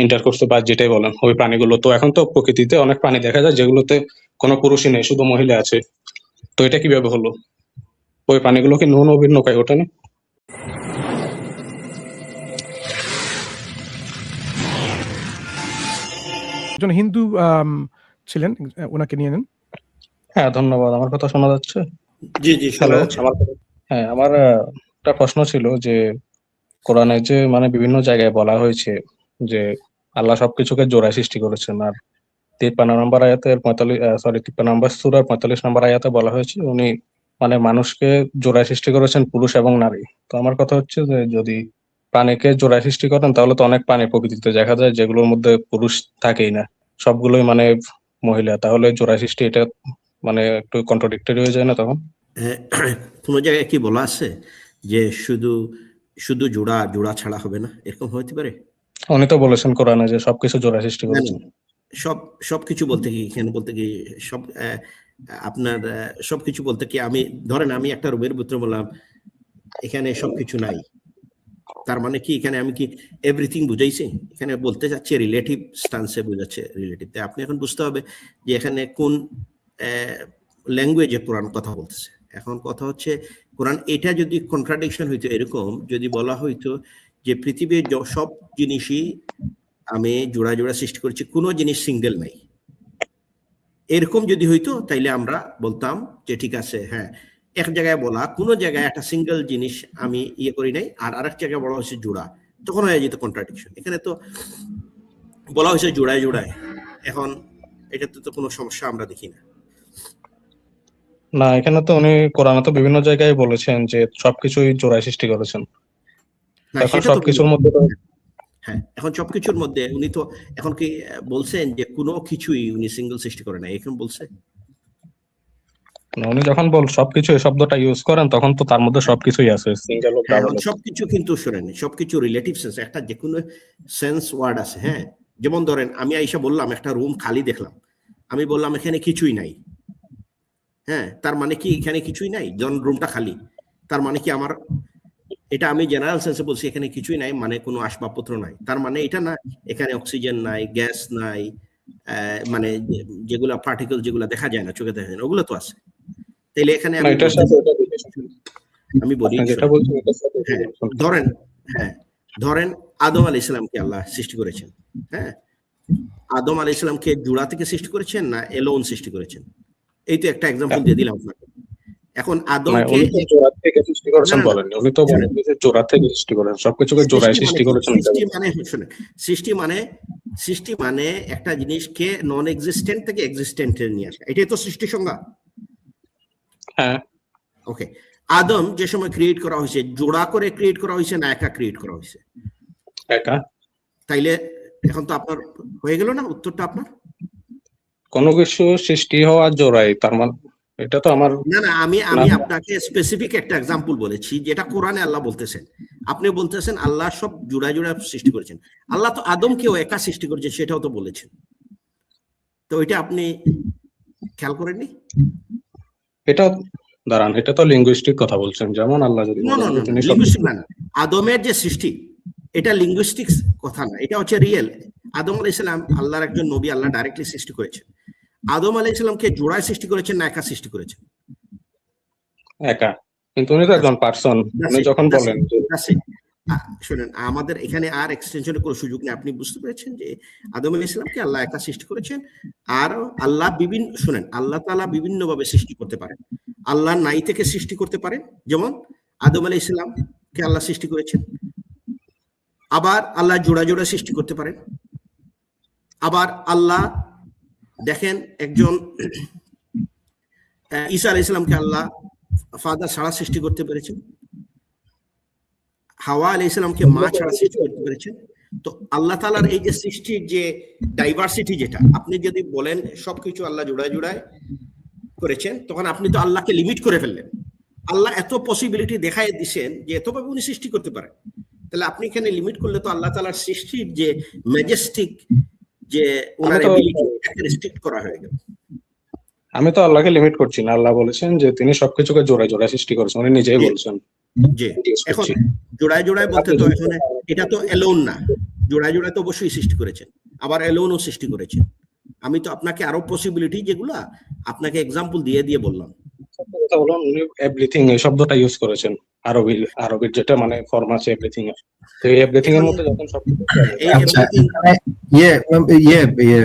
Intercourse বা যেটাই বলেন, ওই প্রাণীগুলো তো এখন তো প্রকৃতিতে অনেক প্রাণী দেখা যায় যেগুলোতে কোনো পুরুষই নেই, শুধু মহিলা আছে। তো এটা কিভাবে হলো? ওই প্রাণীগুলো কি নুন নবীর নৌকায় ওঠে না? একজন হিন্দু ছিলেন, ওনাকে নিয়ে নেন। হ্যাঁ, ধন্যবাদ। আমার কথা শোনা যাচ্ছে? জি জি, হ্যালো। হ্যাঁ, আমার একটা প্রশ্ন ছিল যে কোরআনে যে মানে বিভিন্ন জায়গায় বলা হয়েছে যে আল্লাহ সবকিছুকে জোড়ায় সৃষ্টি করেছেন, আর 53 নম্বর আয়াতের 53 নম্বর সূরার 45 নম্বর আয়াতে বলা হয়েছে উনি মানে মানুষকে জোড়ায় সৃষ্টি করেছেন, পুরুষ এবং নারী। তো আমার কথা হচ্ছে যে যদি প্রাণীকে জোড়ায় সৃষ্টি করেন তাহলে তো অনেক প্রাণী প্রকৃতিতে দেখা যায় যেগুলোর মধ্যে পুরুষ থাকেই না, সবগুলোই মানে মহিলা। তাহলে জোড়ায় সৃষ্টি এটা মানে একটু কন্ট্রাডিক্টরি হয়ে যায় না তখন? কোনো জায়গায় কি বলা আছে যে শুধু শুধু জোড়া জোড়া ছাড়া হবে না, এরকম হতে পারে? উনি তো বলেছেন কোরআনে যে সবকিছু জোড়ায় সৃষ্টি করেছেন। সবকিছু বলতে কি, এখানে বলতে কি সব আপনার সবকিছু বলতে কি, আমি ধরেন আমি একটা রুমের ভিতরে বললাম এখানে সবকিছু নাই, তার মানে কি এখানে আমি কি এভরিথিং বুঝাইছি? এখানে বলতে চাচ্ছি রিলেটিভ স্টান্সে বোঝাচ্ছে রিলেটিভ। তাই আপনি এখন বুঝতে হবে যে এখানে কোন ল্যাঙ্গুয়েজে কোরআন কথা বলতেছে। এখন কথা হচ্ছে কোরআন এটা যদি কন্ট্রাডিকশন হইতো, এরকম যদি বলা হইতো যে পৃথিবীর সব জিনিসই আমি জোড়া জোড়া সৃষ্টি করছি, কোনো জিনিস সিঙ্গেল নাই, এরকম যদি হইতো তাইলে আমরা বলতাম যে ঠিক আছে, হ্যাঁ এক জায়গায় বলা কোনো জায়গায় একটা সিঙ্গেল জিনিস আমি ইয়ে করি নাই, আর আরেক জায়গায় বলা হয়েছে জোড়া, তখন হয়ে যেত কন্ট্রাডিকশন। এখানে তো বলা হয়েছে জোড়ায় জোড়ায়, এখন এটাতে তো কোনো সমস্যা আমরা দেখি না। না, এখানে তো উনি কোরআনে তো বিভিন্ন জায়গায় বলেছেন যে সবকিছুই জোড়ায় সৃষ্টি করেছেন। এখন সবকিছুর মধ্যে হ্যাঁ, এখন সবকিছুর মধ্যে উনি তো এখন কি বলছেন যে কোনো কিছুই উনি সিঙ্গেল সৃষ্টি করে না, এখন বলছে? উনি যখন সবকিছু এই শব্দটা ইউজ করেন তখন তো তার মধ্যে সবকিছুই আছে, সিঙ্গেল ও ডাবল। সবকিছু কিন্তু শুনেন, সবকিছু রিলেটিভ সেন্স, একটা যে কোনো সেন্স ওয়ার্ড আছে। হ্যাঁ, যেমন ধরেন আমি আইসা বললাম একটা রুম খালি দেখলাম, আমি বললাম এখানে কিছুই নাই, হ্যাঁ তার মানে কি এখানে কিছুই নাই? যখন রুমটা খালি তার মানে কি আমার, এটা আমি জেনারেল সেন্সে বলছি এখানে কিছুই নাই মানে কোনো আসবাবপত্র নাই, তার মানে এটা না এখানে অক্সিজেন নাই, গ্যাস নাই, মানে যেগুলা পার্টিকেল যেগুলো দেখা যায় না, চোখে দেখা যায় না, ওগুলো তো আছে। তাইলে এখানে আমি বলি ধরেন, হ্যাঁ ধরেন আদম আলাইহিস সালামকে আল্লাহ সৃষ্টি করেছেন। হ্যাঁ, আদম আলাইহিস সালামকে জোড়া থেকে সৃষ্টি করেছেন না এলোন সৃষ্টি করেছেন? এই তো একটা এক্সাম্পল দিয়ে দিলাম আপনাকে। এখন আদমকে জোড়া থেকে সৃষ্টি করেছেন বলেন, উনি তো বলেন যে জোড়া থেকে সৃষ্টি করেন, সবকিছুকে জোড়ায় সৃষ্টি করেছেন। সৃষ্টি মানে একটা জিনিসকে নন এক্সিস্টেন্ট থেকে এক্সিস্টেন্টে নিয়ে আসা, এটাই তো সৃষ্টি সংজ্ঞা। হ্যাঁ, ওকে। আদম যে সময় ক্রিয়েট করা হয়েছে, জোড়া করে ক্রিয়েট করা হয়েছে না একা ক্রিয়েট করা হয়েছে? একা। তাইলে এখন তো আপনার হয়ে গেল না উত্তরটা আপনার? কোনো কিছু সৃষ্টি হওয়া জোড়াই, তার মানে এটা তো আমার না আমি আপনাকে স্পেসিফিক একটা এক্সাম্পল বলেছি যেটা কোরআনে আল্লাহ বলতেছেন। আপনি বলতেছেন আল্লাহ সব জোড়া জোড়া সৃষ্টি করেছেন, আল্লাহ তো আদমকেও একা সৃষ্টি করেছেন, সেটাও তো বলেছেন। তো এটা আপনি খেয়াল করেননি? এটা দাঁড়ান, এটা তো লিঙ্গুইস্টিক কথা বলছেন, যেমন আল্লাহ যদি লিঙ্গুইস্টিক না, আদমের যে সৃষ্টি এটা লিঙ্গুইস্টিক কথা না, এটা হচ্ছে রিয়েল। আদম আলাইহিস সালাম আল্লাহর একজন নবী, আল্লাহ ডাইরেক্টলি সৃষ্টি করেছেন। আদম আলাইহিস সালামকে জোড়ায় সৃষ্টি করেছেন না একা সৃষ্টি করেছেন? একা, কিন্তু উনি তো একজন পারসন। উনি যখন বলেন শুনেন, আমাদের এখানে আর এক্সটেনশনের কোনো সুযোগ নেই। আপনি বুঝতে পেরেছেন যে আদম আলাইহিস সালামকে আল্লাহ একা সৃষ্টি করেছেন, আর আল্লাহ শুনেন আল্লাহ তাআলা বিভিন্ন ভাবে সৃষ্টি করতে পারেন। আল্লাহ নাই থেকে সৃষ্টি করতে পারেন, যেমন আদম আলাইহিস সালামকে আল্লাহ সৃষ্টি করেছেন। আবার আল্লাহ জোড়া জোড়া সৃষ্টি করতে পারেন। আবার আল্লাহ দেখেন একজন ঈসা আলাইহিস সালামকে আল্লাহ ফাদার ছাড়া সৃষ্টি করতে পেরেছেন, হাওয়া আলাইহিস সালামকে মা ছাড়া সৃষ্টি করতে পেরেছেন। তো আল্লাহ তাআলার এই যে সৃষ্টির যে ডাইভার্সিটি, যেটা আপনি যদি বলেন সবকিছু আল্লাহ জোড়ায় জোড়ায় করেছেন, তখন আপনি তো আল্লাহকে লিমিট করে ফেললেন। আল্লাহ এত পসিবিলিটি দেখাই দিচ্ছেন যে এতভাবে উনি সৃষ্টি করতে পারেন, তাহলে আপনি এখানে লিমিট করলে তো আল্লাহ তাআলার সৃষ্টির যে ম্যাজেস্টিক যে ওনার এবিলিটি, এটাকে রেস্ট্রিক্ট করা হয়ে গেল। আমি তো আল্লাহকে লিমিট করছি না, আল্লাহ বলেছেন যে তিনি সবকিছুকে জোড়ায় জোড়ায় সৃষ্টি করেছেন, উনি নিজেই বলছেন। যে এখন জোড়ায় জোড়ায় বলতে তো এখানে এটা তো এলোন না, জোড়ায় জোড়ায় তো অবশ্যই সৃষ্টি করেছেন, আবার এলোনও সৃষ্টি করেছেন। আমি তো আপনাকে আরো পসিবিলিটি যেগুলা আপনাকে এক্সাম্পল দিয়ে দিয়ে বললাম। সত্যি কথা বলুন, উনি এভরিথিং এই শব্দটা ইউজ করেছেন, আরবির যেটা মানে ফর্ম আছে এভরিথিং এর। তো এই এভরিথিং এর মধ্যে যখন সবকিছু এই আচ্ছা, everything- এখানে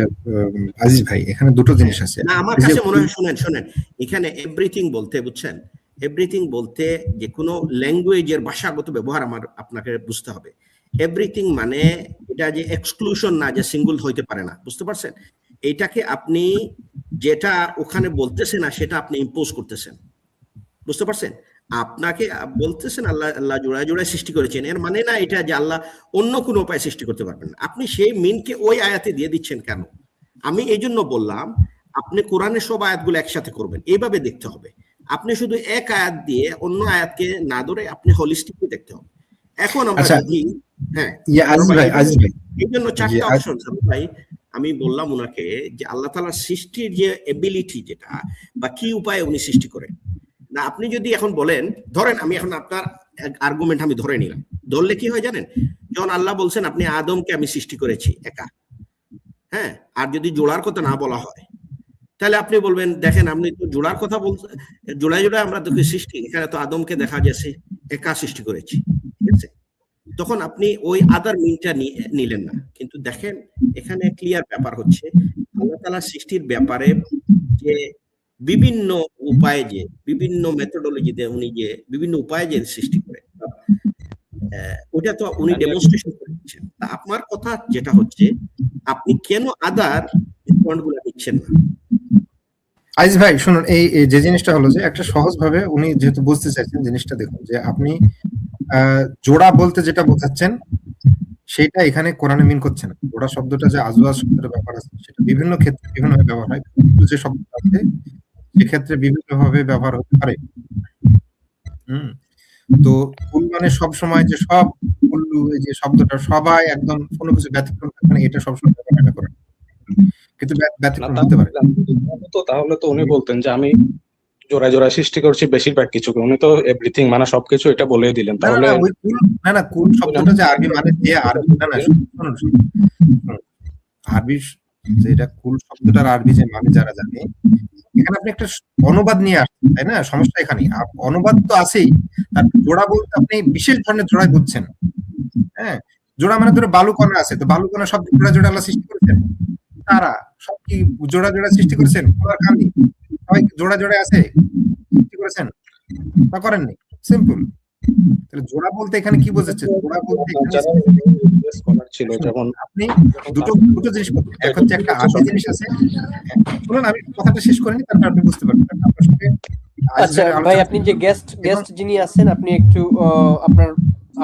আজিজ ভাই, এখানে দুটো জিনিস আছে। না, আমার এই যে কাছে মনে হয়, শুনেন, এখানে এভরিথিং বলতে, বুঝছেন, এভরিথিং বলতে যে কোনো ল্যাঙ্গুয়েজের ভাষাগত ব্যবহার আপনাকে বুঝতে হবে। এভরিথিং মানে এটা যে এক্সক্লুশন না, যে সিঙ্গল হইতে পারে না, বুঝতে পারছেন? এইটাকে আপনি যেটা ওখানে বলতেছেন না সেটা আপনি ইম্পোজ করতেছেন, বুঝতে পারছেন? আপনাকে বলতেছেন আল্লাহ জোড়ায় জোড়ায় সৃষ্টি করেছেন, এর মানে না এটা যে আল্লাহ অন্য কোনো উপায়ে সৃষ্টি করতে পারবেন না। আপনি সেই মিনকে ওই আয়াতে দিয়ে দিচ্ছেন কেন? আমি এই জন্য বললাম আপনি কোরআনের সব আয়াতগুলো একসাথে করবেন, এইভাবে দেখতে হবে। আপনি শুধু এক আয়াত দিয়ে অন্য আয়াতকে না ধরে আপনি হোলিস্টিকলি দেখতে হবে। এখন আমরা আচ্ছা, যদি হ্যাঁ, আজিজ ভাই এই জন্য চারটা জি, অপশন ভাই। আমি বললাম ওনাকে যে আল্লাহ তাআলার সৃষ্টির যে এবিলিটি যেটা বা কি উপায়ে উনি সৃষ্টি করেন না, আপনি যদি এখন বলেন, ধরেন আমি এখন আপনার আর্গুমেন্ট আমি ধরে নিলাম, ধরলে কি হয় জানেন? যখন আল্লাহ বলছেন আপনি আদমকে আমি সৃষ্টি করেছি একা, হ্যাঁ, আর যদি জোড়ার কথা না বলা হয় তাহলে আপনি বলবেন দেখেন আপনি তো জোড়ার কথা বলছেন, জোড়ায় জোড়ায় আমরা তোকে সৃষ্টি, এখানে তো আদমকে দেখা যাচ্ছে একা সৃষ্টি করেছি, ঠিক আছে? তখন আপনি ওই আদার মিনটা নিলেন না। কিন্তু দেখেন এখানে ক্লিয়ার ব্যাপার হচ্ছে আল্লাহ তাআলা সৃষ্টির ব্যাপারে যে বিভিন্ন উপায়ে, যে বিভিন্ন মেথোডোলজিতে উনি যে বিভিন্ন উপায়ে যে সৃষ্টি করে, ওটা তো উনি ডেমনস্ট্রেশন করে দিচ্ছেন। তা আপনার কথা যেটা হচ্ছে আপনি কেন আদার পয়েন্টগুলো নিচ্ছেন না? আজিজ ভাই শুনুন, এই যে জিনিসটা হলো যে একটা সহজ ভাবে উনি যেহেতু বুঝতে চাইছেন জিনিসটা, দেখুন যে আপনি জোড়া বলতে যেটা বোঝাচ্ছেন সেটা এখানে কোরআনে মিন করছে না। জোড়া শব্দটা যে আজওয়াজ শব্দের ব্যাপার আছে সেটা বিভিন্ন ক্ষেত্রে বিভিন্নভাবে ব্যবহার হয়। যে শব্দ আছে সেক্ষেত্রে বিভিন্নভাবে ব্যবহার হতে পারে। তো কুল মানে সব সময় যে সব কুল্লু, এই যে শব্দটা সবাই একদম কোনো কিছু ব্যতিক্রম থাকে না, এটা সবসময় ব্যবহার করে, কিন্তু ব্যতিক্রম হতে পারে। তাহলে তো উনি বলতেন যে আমি জোড়ায় জোড়ায় সৃষ্টি করছি বেশিরভাগ কিছুকে, উনি তো এভরিথিং মানে সবকিছু এটা বলে দিলেন। না তাহলে না, ওই কুল না কুল শব্দটা যে আরবি মানে যে আরবি না শুনুন, আরবি যেটা কুল শব্দটার আরবি যে মানে যারা জানে, এখানে আপনি একটা অনুবাদ নিয়ে আসছেন, তাই না? সমস্যা এখানেই, অনুবাদ তো আছেই, তার জোড়া বলতে আপনি বিশেষ ধরনের জোড়াই বুঝছেন। হ্যাঁ, জোড়া মানে ধরো বালুকণা আছে, তো বালুকণা সব জোড়া জোড়া আল্লাহ সৃষ্টি করেছেন? তারা সব কি জোড়া জোড়া সৃষ্টি করেছেন? কান্দি সবাই জোড়া জোড়া আছে সৃষ্টি করেছেন বা করেননি? সিম্পল। তাহলে জোড়া বলতে এখানে কি বোঝাচ্ছে? জোড়া বলতে এখানে ছিল যেমন আপনি দুটো জিনিস করবেন। এক হচ্ছে একটা আরবি জিনিস আছে, শুনুন আমি কথাটা শেষ করিনি, তারপর আপনি বুঝতে পারবেন। আপনার সঙ্গে আচ্ছা ভাই, আপনি যে গেস্ট যিনি আছেন আপনি একটু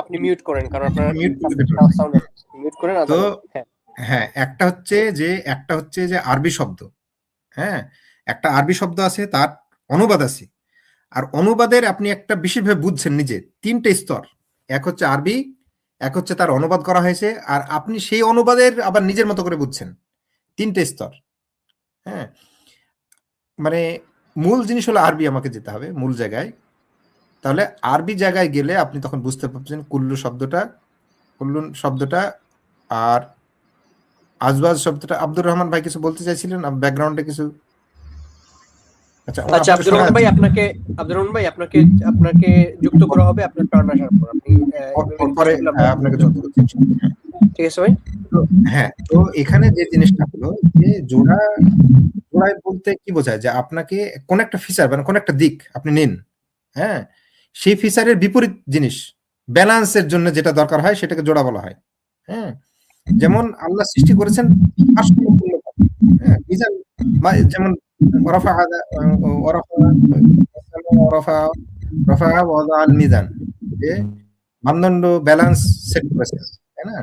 আপনি মিউট করেন, কারণ আপনার সাউন্ড মিউট করেন। তো হ্যাঁ, একটা হচ্ছে যে আরবি শব্দ, হ্যাঁ, একটা আরবি শব্দ আছে, তার অনুবাদ আছে, আর অনুবাদের আপনি একটা বিশেষভাবে বুঝছেন নিজে, তিনটে স্তর। এক হচ্ছে আরবি, এক হচ্ছে তার অনুবাদ করা হয়েছে, আর আপনি সেই অনুবাদের আবার নিজের মতো করে বুঝছেন, তিনটে স্তর। হ্যাঁ, মানে মূল জিনিস হলো আরবি, আমাকে যেতে হবে মূল জায়গায়। তাহলে আরবি জায়গায় গেলে আপনি তখন বুঝতে পারছেন কুল্লু শব্দটা আর আজওয়াজ শব্দটা। আব্দুর রহমান ভাই কিছু বলতে চাইছিলেন, ব্যাকগ্রাউন্ডে কিছু? আচ্ছা আব্দুর রহমান ভাই আপনাকে যুক্ত করা হবে আপনার টার্ন আসার পর। আপনি পরে আপনাকে যুক্ত করছি, ঠিক আছে ভাই? হ্যাঁ, তো এখানে যে জিনিসটা হলো যে জোড়ায় বলতে কি বোঝায়, যে আপনাকে কোন একটা ফিচার মানে কোন একটা দিক আপনি নিন, হ্যাঁ, সেই ফিচারের বিপরীত জিনিস ব্যালেন্সের জন্য যেটা দরকার হয় সেটাকে জোড়া বলা হয়। হ্যাঁ, যেমন আল্লাহ সৃষ্টি করেছেন যেমন মানদণ্ড ব্যালেন্স সেট করেছেন, তাই না?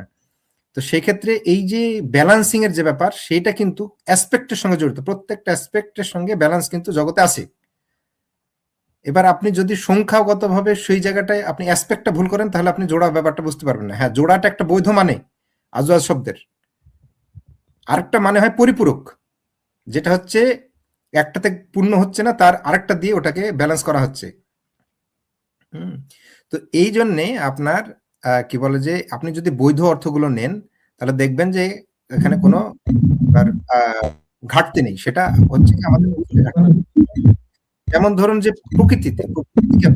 তো সেই ক্ষেত্রে এই যে ব্যালেন্সিং এর যে ব্যাপার, সেটা কিন্তু অ্যাসপেক্টের সঙ্গে জড়িত, প্রত্যেকটা অ্যাসপেক্টের সঙ্গে ব্যালেন্স কিন্তু জগতে আছে। এবার আপনি যদি সংখ্যাগতভাবে সেই জায়গাটায় আপনি অ্যাসপেক্টটা ভুল করেন, তাহলে আপনি জোড়া ব্যাপারটা বুঝতে পারবেন না। হ্যাঁ, জোড়াটা একটা বৈধ মানে আজওয়াজ শব্দের, আরেকটা মানে হয় পরিপূরক, যেটা হচ্ছে একটাতে পূর্ণ হচ্ছে না, তার আরেকটা দিয়ে ওটাকে ব্যালেন্স করা হচ্ছে। তো এই জন্যে আপনার কি বলে যে আপনি যদি বৈধ অর্থগুলো নেন, তাহলে দেখবেন যে এখানে কোনো ঘাটতি নেই। সেটা হচ্ছে কি আমাদের যেমন ধরুন যে প্রকৃতিকে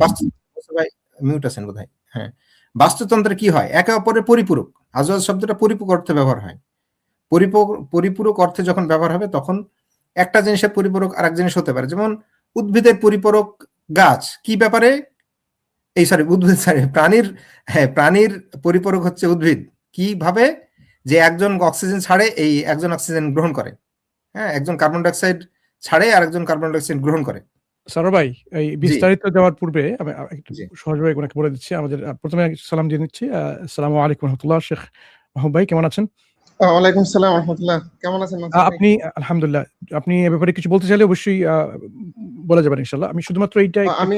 ভাই মিউট আছেন বোধহয়। হ্যাঁ, বাস্তুতন্ত্রে কি হয়, একে অপরের পরিপূরক। আজওয়াজ শব্দটা পরিপূরক অর্থে ব্যবহার হয়। পরিপূরক অর্থে যখন ব্যবহার হবে তখন একটা জিনিসের পরিপূরক আরেক জিনিস হতে পারে। যেমন উদ্ভিদের পরিপূরক গাছ, কি ব্যাপারে প্রাণীর পরিপূরক হচ্ছে উদ্ভিদ। কিভাবে? যে একজন অক্সিজেন ছাড়ে, এই একজন অক্সিজেন গ্রহণ করে। হ্যাঁ, একজন কার্বন ডাইঅক্সাইড ছাড়ে আর একজন কার্বন ডাইঅক্সাইড গ্রহণ করে। সারোয়ার ভাই, এই বিস্তারিত দেওয়ার পূর্বে আমি একটু সহজভাবে ওনাকে বলে দিচ্ছি। আমাদের প্রথমে সালাম দিয়ে নিচ্ছি। আসসালামু আলাইকুম রহমতুল্লাহ। শেখ মাহবুব ভাই কেমন আছেন? ওয়ালাইকুম সালাম রহমতুল্লাহ। কেমন আছেন? আপনি? আলহামদুলিল্লাহ। আপনি এ ব্যাপারে কিছু বলতে চাইলে অবশ্যই বলা যাবেন ইনশাআল্লাহ। আমি শুধুমাত্র এইটা আমি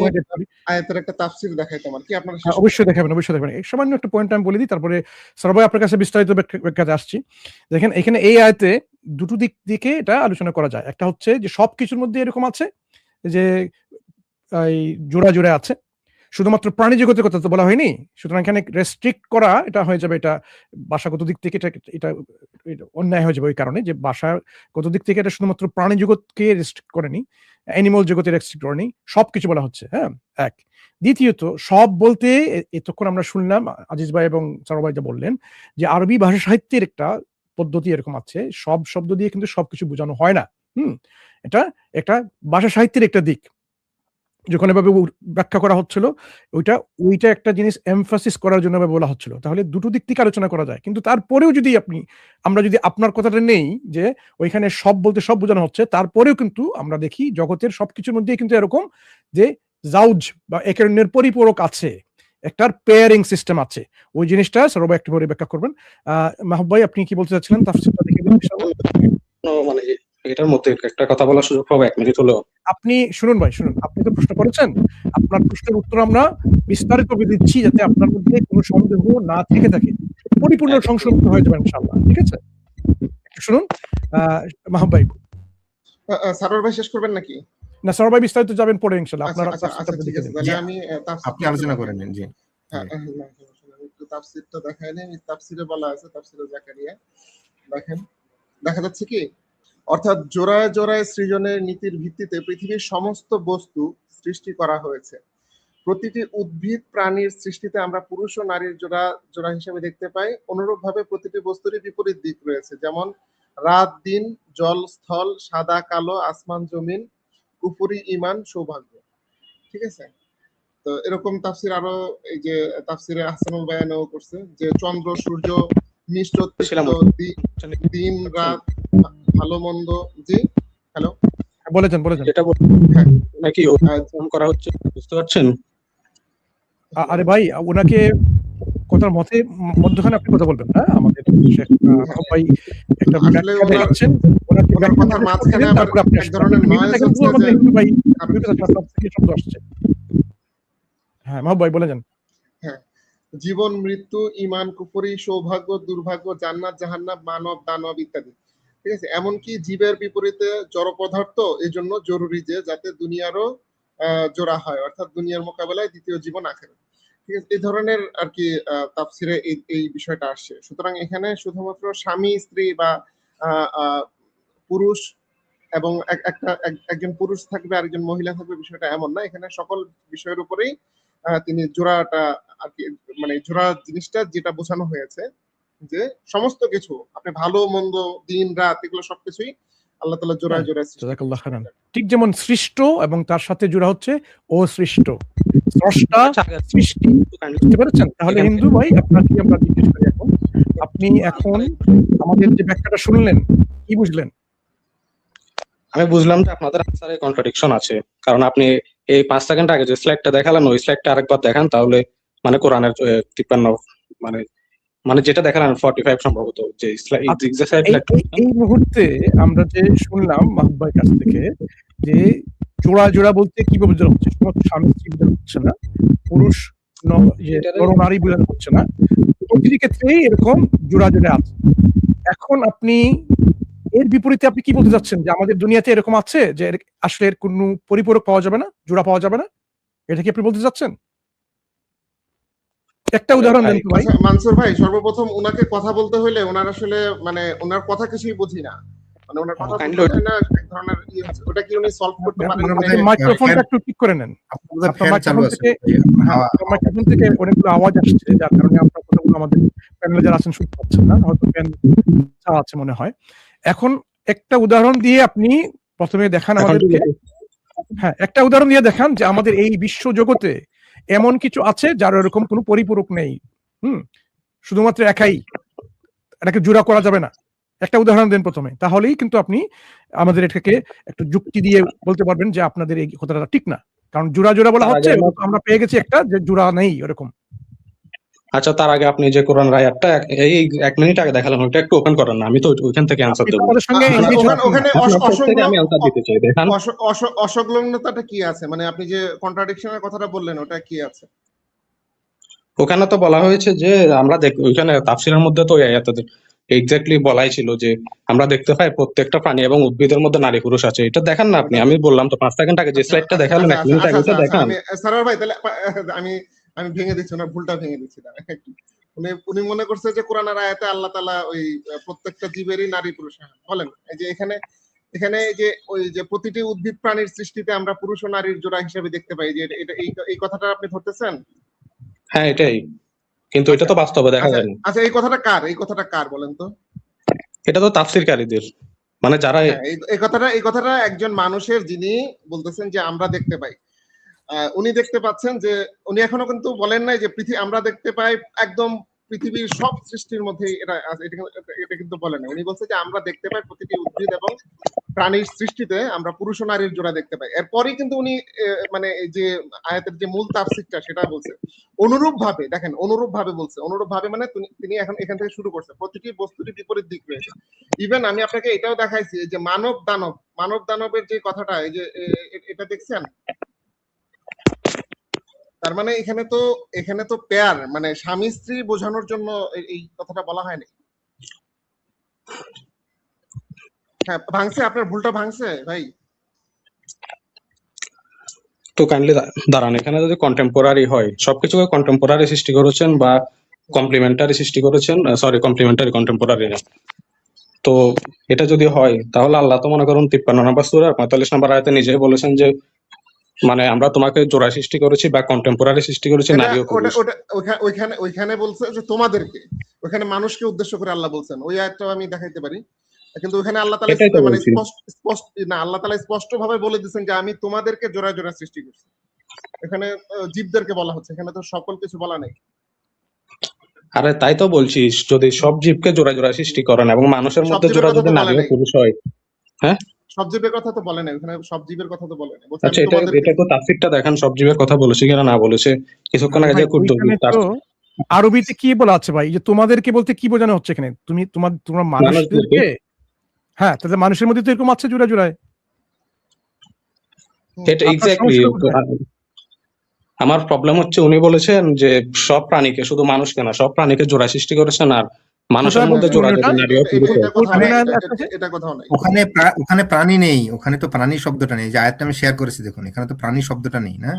আয়াতের একটা তাফসীর দেখাই তোমার কি আপনারা অবশ্যই দেখাবেন। সামান্য একটা পয়েন্ট আমি বলে দিই, তারপরে সারোয়ার ভাই আপনার কাছে বিস্তারিত ব্যাখ্যাতে আসছি। দেখেন এখানে এই আয়াতে দুটো দিক থেকে এটা আলোচনা করা যায়। একটা হচ্ছে যে সবকিছুর মধ্যে এরকম আছে যে এই জোড়া আছে, শুধুমাত্র প্রাণী জগতের কথা তো বলা হয়নি। সুতরাং এখানে রেস্ট্রিক্ট করা এটা হয়ে যাবে, এটা ভাষাগত দিক থেকে এটা অন্যায় হয়ে যাবে। ওই কারণে যে ভাষাগত দিক থেকে এটা শুধুমাত্র প্রাণী জগৎকে রেস্ট্রিক্ট করেনি, অ্যানিমাল জগতে রেস্ট্রিক্ট করেনি, সবকিছু বলা হচ্ছে। হ্যাঁ, এক। দ্বিতীয়ত, সব বলতে এতক্ষণ আমরা শুনলাম আজিজ ভাই এবং সারোয়ার ভাই যা বললেন যে আরবি ভাষা সাহিত্যের একটা পদ্ধতি এরকম আছে, সব শব্দ দিয়ে কিন্তু সবকিছু বোঝানো হয় না। এটা একটা ভাষা সাহিত্যের একটা দিক। যখন এভাবে ব্যাখ্যা করা হচ্ছিল, ওইটা একটা জিনিস এমফাসিস করার জন্য বলা হচ্ছিল। তাহলে দুটো দিক থেকে আলোচনা করা যায়। কিন্তু তারপরেও যদি আমরা যদি আপনার কথাটা নেই যে ওইখানে সব বলতে সব বোঝানো হচ্ছে, তারপরেও কিন্তু আমরা দেখি জগতের সবকিছুর মধ্যে কিন্তু এরকম যে জাউজ বা একের অন্যের পরিপূরক আছে, একটার পেয়ারিং সিস্টেম আছে। ওই জিনিসটা সর্ব একটু পরে ব্যাখ্যা করবেন। মাহবুব ভাই আপনি কি বলতে চাচ্ছিলেন? তাফসীরটা দেখে দিন ইনশাআল্লাহ। মানে এটার মধ্যে একটা কথা বলার সুযোগ পাবো 1 মিনিট হলো? আপনি শুনুন ভাই, শুনুন। আপনি তো প্রশ্ন করেছেন, আপনার প্রশ্নের উত্তর আমরা বিস্তারিত করে দিচ্ছি যাতে আপনার মধ্যে কোনো সন্দেহ না থেকে থাকে। পরিপূর্ণ সংশোধিত হয়ে যাবে ইনশাআল্লাহ। ঠিক আছে? একটু শুনুন। মাহবুব ভাই। সারোয়ার ভাই শেষ করবেন নাকি? না, সারোয়ার ভাই বিস্তারিত যাবেন পরে ইনশাআল্লাহ। আপনারা ঠিক আছে, তাহলে আমি আপনি আলোচনা করে নিন। জি, একটু তাফসীরটা দেখাই নেই। তাফসীরে বলা আছে, তাফসীরে জাকারিয়া দেখেন, দেখা যাচ্ছে কি, অর্থাৎ জোড়ায় জোড়ায় সৃজনের নীতির ভিত্তিতে পৃথিবীর সমস্ত বস্তু সৃষ্টি করা হয়েছে। প্রতিটি উদ্ভিদ প্রাণীর সৃষ্টিতে আমরা পুরুষ ও নারীর জোড়া হিসেবে দেখতে পাই। অনুরূপভাবে প্রতিটি বস্তুরই বিপরীত দিক রয়েছে, যেমন রাত দিন, জল স্থল, সাদা কালো, আসমান জমিন, কুফরি ঈমান, সৌভাগ্য। ঠিক আছে? তো এরকম তাফসীর আরো এই যে তাফসীরে আহসানুল বায়ানও করছে যে চন্দ্র সূর্য, মিষ্ট দিন রাত, ভালো মন্দ। জি, হ্যালো, বলেছেন। যেটা নাকি করা হচ্ছে বুঝতে পারছেন? আরে ভাই, ওনাকে কথার মধ্যখানে আপনি কথা বলবেন না। আমাদের শেখ মাহবুব ভাই একটা ব্যাখ্যা দেখাচ্ছেন, ওনার কথার মাঝখানে আবার এক ধরনের নয়েজ হচ্ছে যে শব্দ আসছে। হ্যাঁ মাহবুব ভাই বলে যান। হ্যাঁ, জীবন মৃত্যু, ঈমান কুফরি, সৌভাগ্য দুর্ভাগ্য, জান্নাত জাহান্নাম, মানব দানব ইত্যাদি। ঠিক আছে? এমনকি জীবের বিপরীতে জড় পদার্থ এজন্য জরুরি যে যাতে দুনিয়ারও জোড়া হয়, অর্থাৎ দুনিয়ার মোকাবেলায় দ্বিতীয় জীবন আখেরাত। ঠিক আছে? এই ধরনের আর কি তাফসীরে এই বিষয়টা আসছে। সুতরাং এখানে শুধুমাত্র স্বামী স্ত্রী বা পুরুষ এবং একজন পুরুষ থাকবে আরেকজন মহিলা থাকবে, বিষয়টা এমন না। এখানে সকল বিষয়ের উপরেই তিনি জোড়াটা আর কি, মানে জোড়া জিনিসটা যেটা বোঝানো হয়েছে যে সমস্ত কিছু, আপনি ভালো মন্দ, দিন রাত, এগুলো সবকিছুই আল্লাহ তাআলা জোড়ায় জাযাকাল্লাহ খাইরান। ঠিক যেমন সৃষ্ট এবং তার সাথে জোড়া হচ্ছে ও সৃষ্ট, স্রষ্টা, সৃষ্টি। বুঝতে পেরেছেন? তাহলে হিন্দু ভাই আপনাকে আমরা জিজ্ঞেস করি, আপনি এখন আমাদের যে ব্যাখ্যাটা শুনলেন কি বুঝলেন? আমি বুঝলাম যে আপনাদের আনসারে কন্ট্রাডিকশন আছে, কারণ আপনি এই 5 সেকেন্ড আগে যে স্লাইডটা দেখালেন ওই স্লাইডটা আরেকবার দেখান, তাহলে মানে কোরআনের 53 মানে যেটা দেখালেন 45 সম্ভবত, যে এই মুহূর্তে আমরা যে শুনলাম মাহবুব ভাইয়ের কাছ থেকে যে জোড়া বলতে কি বোঝানো হচ্ছে, শুধুমাত্র স্বামী স্ত্রী বোঝানো হচ্ছে না, পুরুষ নারী বোঝানো হচ্ছে না, প্রতিটি ক্ষেত্রেই এরকম জোড়া আছে। এখন আপনি এর বিপরীতে আপনি কি বলতে চাচ্ছেন যে আমাদের দুনিয়াতে এরকম আছে যে আসলে এর কোনো পরিপূরক পাওয়া যাবে না, জোড়া পাওয়া যাবে না? এটা কি আপনি বলতে চাচ্ছেন? একটা উদাহরণ দেন তো ভাই। আচ্ছা, মানসুর ভাই, সর্বপ্রথম ওনাকে কথা বলতে হলে ওনার আসলে মানে ওনার কথা কিছুই বুঝি না, মানে ওনার কথা Kindly বুঝতে চায় না, এক ধরনের ইয়ে হচ্ছে। ওটা কি উনি সলভ করতে পারেন? ওনার মানে বোধহয় মাইক্রোফোনটা একটু ঠিক করে নেন। আপনার বোধহয় আপনার ফ্যান চালু মাইক্রোফোন আছে। থেকে মাইক্রোফোন থেকে অনেকগুলো আওয়াজ আসছে, যার কারণে আপনার কথাগুলো আমাদের প্যানেলে যারা আছেন শুনতে পাচ্ছেন না, হয়তো ফ্যান চাওয়া আছে মনে হয়। এখন একটা উদাহরণ দিয়ে আপনি প্রথমে দেখান আমাদেরকে, হ্যাঁ একটা উদাহরণ দিয়ে দেখান যে আমাদের এই বিশ্ব জগতে এমন কিছু আছে যার এরকম কোনো পরিপূরক নেই, শুধুমাত্র একাই, এটাকে জোড়া করা যাবে না। একটা উদাহরণ দেন প্রথমে, তাহলেই কিন্তু আপনি আমাদের এটাকে একটু যুক্তি দিয়ে বলতে পারবেন যে আপনাদের এই কথাটা ঠিক না, কারণ জোড়া জোড়া বলা হচ্ছে, আমরা পেয়ে গেছি একটা যে জোড়া নেই এরকম। আচ্ছা, তার আগে আপনি যে কোরআন আয়াতটা এই 1 মিনিট আগে দেখালাম, ওটা একটু ওপেন করেন না, আমি তো ওইখান থেকে অ্যানসার দেবো। আমাদের সঙ্গে ওখানে আমি অ্যানসার দিতে চাই, দেখান অসংলগ্নতাটা কি আছে, মানে আপনি যে কন্ট্রাডিকশনের কথাটা বললেন ওটা কি আছে? ওখানে তো বলা হয়েছে যে আমরা ওইখানে তাফসীরের মধ্যে তো এক্স্যাক্টলি বলাই ছিল যে আমরা দেখতে পাই প্রত্যেকটা প্রাণী এবং উদ্ভিদের মধ্যে নারী পুরুষ আছে। এটা দেখান না আপনি, আমি বললাম তো 5 সেকেন্ড আগে যে স্লাইডটা দেখালেন 1 মিনিট আগে, এটা দেখান। সারার ভাই, তাহলে আমি আমি ভেঙে দিচ্ছি, ওনার ভুলটা ভেঙে দিচ্ছি। উনি মনে করছে যে কোরআনের আয়াতে আল্লাহ তাআলা ওই প্রত্যেকটা জীবেরই নারী পুরুষ বলেন। এই যে এখানে এই যে ওই যে প্রতিটি উদ্ভিদ প্রাণীর সৃষ্টিতে আমরা পুরুষ ও নারীর জোড়া হিসেবে দেখতে পাই, যে এটা এই কথাটা আপনি ধরতেছেন? হ্যাঁ এটাই, কিন্তু এটা তো বাস্তবে দেখা যায় না। আচ্ছা, এই কথাটা কার বলেন তো? এটা তো তাফসীরকারীদের, মানে যারা এই কথাটা একজন মানুষের, যিনি বলতেছেন যে আমরা দেখতে পাই, উনি দেখতে পাচ্ছেন যে উনি এখনো কিন্তু বলেন নাই যে আমরা দেখতে পাই একদম পৃথিবীর সব সৃষ্টির মধ্যে এটা কিন্তু বলেন না। উনি বলছে যে আমরা দেখতে পাই প্রতিটি উদ্ভিদ এবং প্রাণীর সৃষ্টিতে আমরা পুরুষ ও নারীর জোড়া দেখতে পাই। এরপরই কিন্তু উনি মানে এই যে আয়াতের যে মূল তাফসীরটা সেটা বলছে। অনুরূপ ভাবে দেখেন, অনুরূপ ভাবে মানে তিনি এখন এখান থেকে শুরু করছে, প্রতিটি বস্তুরই বিপরীত দিক রয়েছে। ইভেন আমি আপনাকে এটাও দেখাইছি যে মানব দানবের যে কথাটা, এই যে এটা দেখছেন, তার মানে এখানে তো পেয়ার, মানে স্বামী স্ত্রী বোঝানোর জন্য এই কথাটা বলা হয়নি। হ্যাঁ ভাঙছে, আপনার ভুলটা ভাঙছে ভাই। তো কাইন্ডলি দাঁড়ান, এখানে যদি কন্টেম্পোরারি হয়, সবকিছুকে কন্টেম্পোরারি সৃষ্টি করেছেন বা কমপ্লিমেন্টারি সৃষ্টি করেছেন, সরি কমপ্লিমেন্টারি, কন্টেম্পোরারি না। তো এটা যদি হয় তাহলে আল্লাহ তো মনে করুন 53 নম্বর সূরা 45 নম্বর আয়াতে নিজেই বলেছেন যে মানে আমরা তোমাকে জোড়া সৃষ্টি করেছি বা কন্টেম্পোরারি সৃষ্টি করেছি নারী ও পুরুষ। ওইখানে বলছে যে তোমাদেরকে, ওইখানে মানুষকে উদ্দেশ্য করে আল্লাহ বলছেন, ওই আয়াতটাও আমি দেখাইতে পারি, কিন্তু ওখানে আল্লাহ তাআলা মানে আল্লাহ তাআলা স্পষ্ট ভাবে বলে দিয়েছেন যে আমি তোমাদেরকে জোড়া জোড়া সৃষ্টি করছি। এখানে জীবদেরকে বলা হচ্ছে, এখানে তো সকল কিছু বলা নেই। আরে তাই তো বলছি, যদি সব জীবকে জোড়া জোড়া সৃষ্টি করেন এবং মানুষের মধ্যে জোড়া যদি নারী ও পুরুষ হয়, হ্যাঁ সব জীবের কথা তো বলে নাই, ওখানে সব জীবের কথা তো বলে নাই। আচ্ছা, এটা তো তাফসীরটা দেখান, সব জীবের কথা বলেছে কিনা না বলেছে। কিছুক্ষণ আগে আরবিতে কি বলা আছে ভাই, যে তোমাদেরকে বলতে কি বোঝানো হচ্ছে এখানে? তোমরা মানুষদেরকে, হ্যাঁ তাহলে মানুষের মধ্যে তো এরকম আছে জোড়া জোড়ায়। এটা এক্স্যাক্টলি আমার প্রবলেম হচ্ছে, উনি বলেছেন যে সব প্রাণীকে, শুধু মানুষকে না, সব প্রাণীকে জোড়া সৃষ্টি করেছেন, আর মানুষের মধ্যে জোড়া যদি নারী ও পুরুষ হয়। ওখানে প্রাণী নেই, ওখানে তো প্রাণী শব্দটা নেই। যে আয়াতটা আমি শেয়ার করেছি দেখুন, এখানে তো প্রাণী শব্দটা নেই না,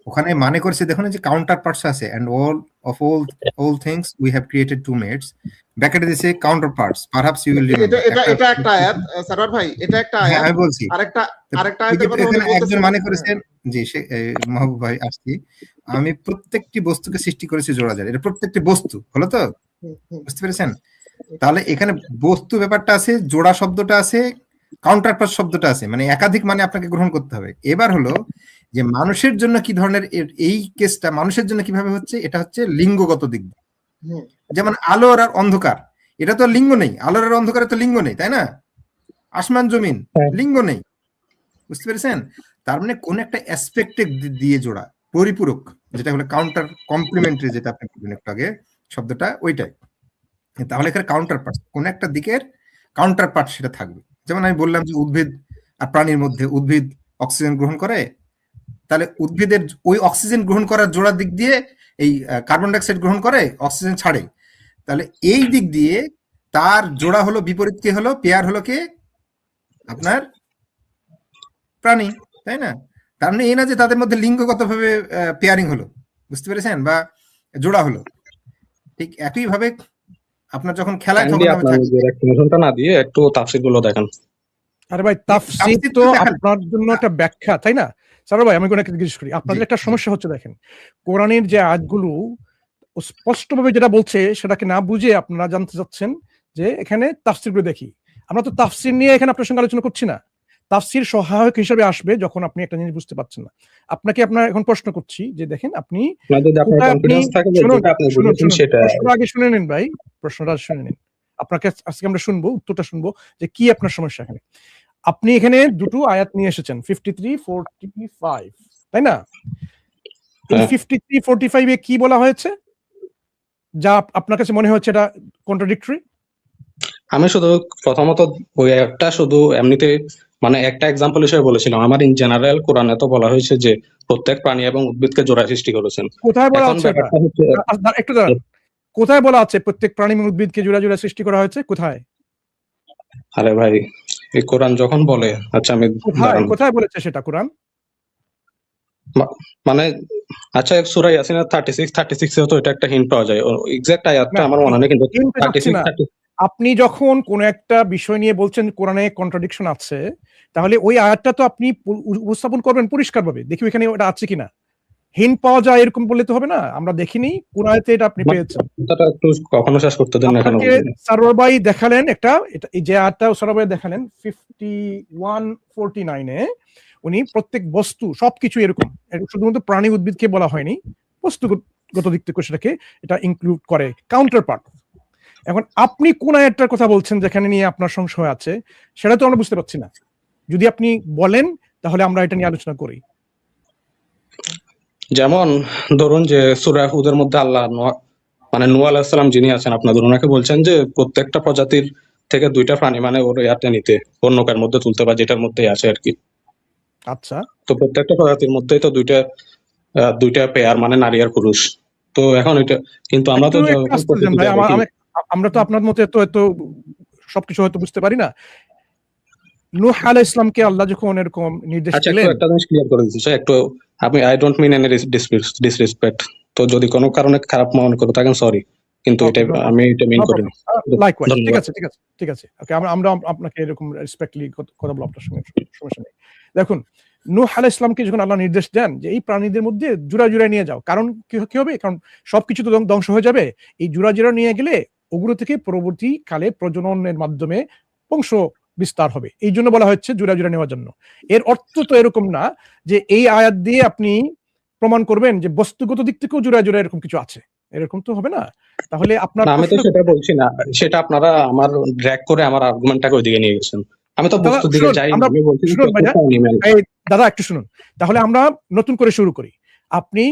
ওখানে মানে করেছে দেখুন যে কাউন্টার পার্টস আছে, and all things we have created two mates, ব্র্যাকেটে দিয়েছে counter parts, perhaps you will remember. এটা একটা আয়াত সারার ভাই, এটা একটা আয়াত, আমি বলছি আরেকটা আয়াতের কথা এখানে একজন মানে করেছেন জি মাহবুব ভাই আসছি, আমি প্রত্যেকটি বস্তুকে সৃষ্টি করেছি জোড়া জোড়া, এটা প্রত্যেকটি বস্তু হলো তো, বুঝতে পেরেছেন? তাহলে এখানে বস্তু ব্যাপারটা আছে, জোড়া শব্দটা আছে, কাউন্টার পার্ট শব্দটা আছে, মানে একাধিক মানে আপনাকে গ্রহণ করতে হবে। এবার হলো যে মানুষের জন্য কি ধরনের এই কেসটা মানুষের জন্য কিভাবে হচ্ছে, এটা হচ্ছে লিঙ্গগত দিক। যেমন আলো আর অন্ধকার, এটা তো লিঙ্গ নেই, আলোর আর অন্ধকারে তো লিঙ্গ নেই, তাই না? আসমান জমিন লিঙ্গ নেই, বুঝতে পেরেছেন? তার মানে কোন একটা অ্যাসপেক্টে দিয়ে জোড়া, পরিপূরক, যেটা হলো কাউন্টার কমপ্লিমেন্টারি, যেটা আপনি বললেন একটু আগে শব্দটা, ওইটাই। তাহলে এখানে কাউন্টার পার্ট, কোন একটা দিকের কাউন্টার পার্ট সেটা থাকবে। যেমন আমি বললাম যে উদ্ভিদ আর প্রাণীর মধ্যে, উদ্ভিদ অক্সিজেন গ্রহণ করে, তাহলে উদ্ভিদের ওই অক্সিজেন গ্রহণ করার জোড়া দিক দিয়ে এই কার্বন ডাইঅক্সাইড গ্রহণ করে, অক্সিজেন ছাড়ে, তাহলে এই দিক দিয়ে তার জোড়া হলো বিপরীত, কে হলো পেয়ার, হলো কে আপনার প্রাণী, তাই না? তার মানে এই না যে তাদের মধ্যে লিঙ্গগত ভাবে পেয়ারিং হলো, বুঝতে পেরেছেন? বা জোড়া হলো। ঠিক একইভাবে আপনার যখন খেলায় কাইন্ডলি তখন আপনার নিজের এক্সপ্লেনেশনটা না দিয়ে একটু তাফসীর গুলো দেখেন। আরে ভাই তাফসীর তাফসীর তো তো দেখেন। আপনার জন্য একটা ব্যাখ্যা, তাই না? স্যার ভাই আমি কোনো একটা জিজ্ঞেস করি, আপনাদের একটা সমস্যা হচ্ছে দেখেন, কোরআনের যে আয়াতগুলো স্পষ্টভাবে যেটা বলছে সেটাকে না বুঝে আপনারা জানতে চাচ্ছেন যে এখানে তাফসীরগুলো দেখি। আমরা তো তাফসীর নিয়ে এখানে আপনার সঙ্গে আলোচনা করছি না। তাফসীর সহায়ক হিসেবে আসবে যখন আপনি একটা জিনিস বুঝতে পারছেন না। আপনাকে এখন প্রশ্ন করছি যে দেখেন আপনি আপনাদের যে আপনার কোথায় আপনি কনফিডেন্স থাকে যে শুনুন যেটা আপনি শুনুন বুঝেছেন শুনুন সেটা প্রশ্নটা আগে শুনে নিন ভাই, প্রশ্নটা শুনে নিন। আপনাকে আজকে আমরা শুনবো, উত্তরটা শুনবো যে কি আপনার সমস্যা এখানে। আপনি এখানে দুটো আয়াত নিয়ে এসেছেন 53-45, তাই না? এই হ্যাঁ। 53-45 এ কি বলা হয়েছে যা আপনার কাছে মনে হচ্ছে এটা কন্ট্রাডিক্টরি? আমি শুধু প্রথমত ওই একটা শুধু এমনিতে মানে একটা এক্সাম্পল হিসেবে বলেছিলাম। আমার ইন জেনারেল কোরআনে তো বলা হয়েছে যে প্রত্যেক প্রাণী এবং উদ্ভিদকে জোড়া সৃষ্টি করেছেন। কোথায় বলা এখন আছে এটা? ব্যাপারটা হচ্ছে একটু দাঁড়ান, কোথায় বলা আছে প্রত্যেক প্রাণী এবং উদ্ভিদকে জোড়া জোড়া সৃষ্টি করা হয়েছে? কোথায় আরে ভাই এই কোরআন যখন বলে, আচ্ছা আমি কোথায় দাঁড়ান কোথায় বলেছে সেটা কোরআন? মানে আচ্ছা সূরা ইয়াসিনের 36 এও তো এটা একটা হিন্ট পাওয়া যায়। এক্সাক্ট আয়াতটা না, আমার মনে নেই, কিন্তু হিন্টে যাচ্ছি 36 না। 30 আপনি যখন কোন একটা বিষয় নিয়ে বলছেন কোরআনে কন্ট্রাডিকশন আছে, তাহলে ওই আয়াতটা তো আপনি উপস্থাপন করবেন পরিষ্কারভাবে, দেখি ওখানে ওটা আছে কিনা। হিন্ট পাওয়া যায় এরকম বললে তো হবে না। আমরা দেখিনি কোন আয়াতে এটা আপনি পেয়েছেন। কথাটা একটু কখনো শেষ করতে দেন না কেন? আপনাকে সারোয়ার ভাই দেখালেন একটা, এটা এই যে আয়াতটা সারোয়ার ভাই দেখালেন 51-49 এ উনি প্রত্যেক বস্তু সবকিছু এরকম, শুধুমাত্র প্রাণী উদ্ভিদকে বলা হয়নি, বস্তুগত দিক থেকে সেটাকে এটা ইনক্লুড করে, কাউন্টার পার্ট। এখন আপনি কোন আয়াতটার কথা বলছেন যেখানে নিয়ে আপনার সংশয় আছে সেটা তো আমরা বুঝতে পারছি না। যদি আপনি বলেন তাহলে আমরা এটা নিয়ে আলোচনা করি। যেমন ধরুন যে সূরা হুদের মধ্যে আল্লাহ মানে নূহ আলাইহিস সালাম যিনি আছেন আপনাদের, ওনাকে বলছেন যে প্রত্যেকটা প্রজাতির থেকে দুইটা প্রাণী মানে ওর ইয়াতে নিতে, ওর নৌকার মধ্যে তুলতে বা যেটার মধ্যে আছে আর কি। আচ্ছা, তো প্রত্যেকটা প্রজাতির মধ্যেই তো দুইটা পেয়ার মানে নারী আর পুরুষ। তো এখন এটা কিন্তু আমরা তো একটু আস্তে যান ভাই, আমরা তো আপনার মতে এত সবকিছু হয়তো বুঝতে পারি না। নূহ আলাইহিস সালামকে আল্লাহ যখন এরকম নির্দেশ আচ্ছা দিলেন, একটা জিনিস ক্লিয়ার করে দিচ্ছি একটু, আমি I don't mean any disrespect, তো যদি কোনো কারণে খারাপ মনে করে থাকেন সরি, কিন্তু এটা আমি এটা মিন করিনি। লাইকওয়াইজ, ঠিক ধন্যবাদ। আছে ঠিক আছে ওকে, আমরা আপনাকে এরকম রেসপেক্টলি কথা বলবো, আপনার সঙ্গে সমস্যা নেই। দেখুন নূহ আলাইহিস সালামকে যখন আল্লাহ নির্দেশ দেন যে এই প্রাণীদের মধ্যে জোড়া জোড়া নিয়ে যাও, কারণ কি হবে, কারণ সবকিছু তো ধ্বংস হয়ে যাবে, এই জোড়া জোড়া নিয়ে গেলে ওগুলো থেকে পরবর্তী কালে প্রজননের মাধ্যমে বংশ বিস্তার হবে, এই জন্য বলা হচ্ছে জোড়া জোড়া নেওয়ার জন্য। এর অর্থ তো এরকম না যে এই আয়াত দিয়ে আপনি প্রমাণ করবেন যে বস্তুগত দিক থেকেও জোড়া জোড়া এরকম কিছু আছে, এরকম তো হবে না। তাহলে আপনার না আমি তো সেটা বলছি না, সেটা আপনারা আমার ড্র্যাগ করে আমার আর্গুমেন্টটাকে ওইদিকে নিয়ে গেছেন। আমি তো বস্তুর দিকে যাই, আমি বলছি দাদা একটু শুনুন, তাহলে আমরা নতুন করে শুরু করি। আপনি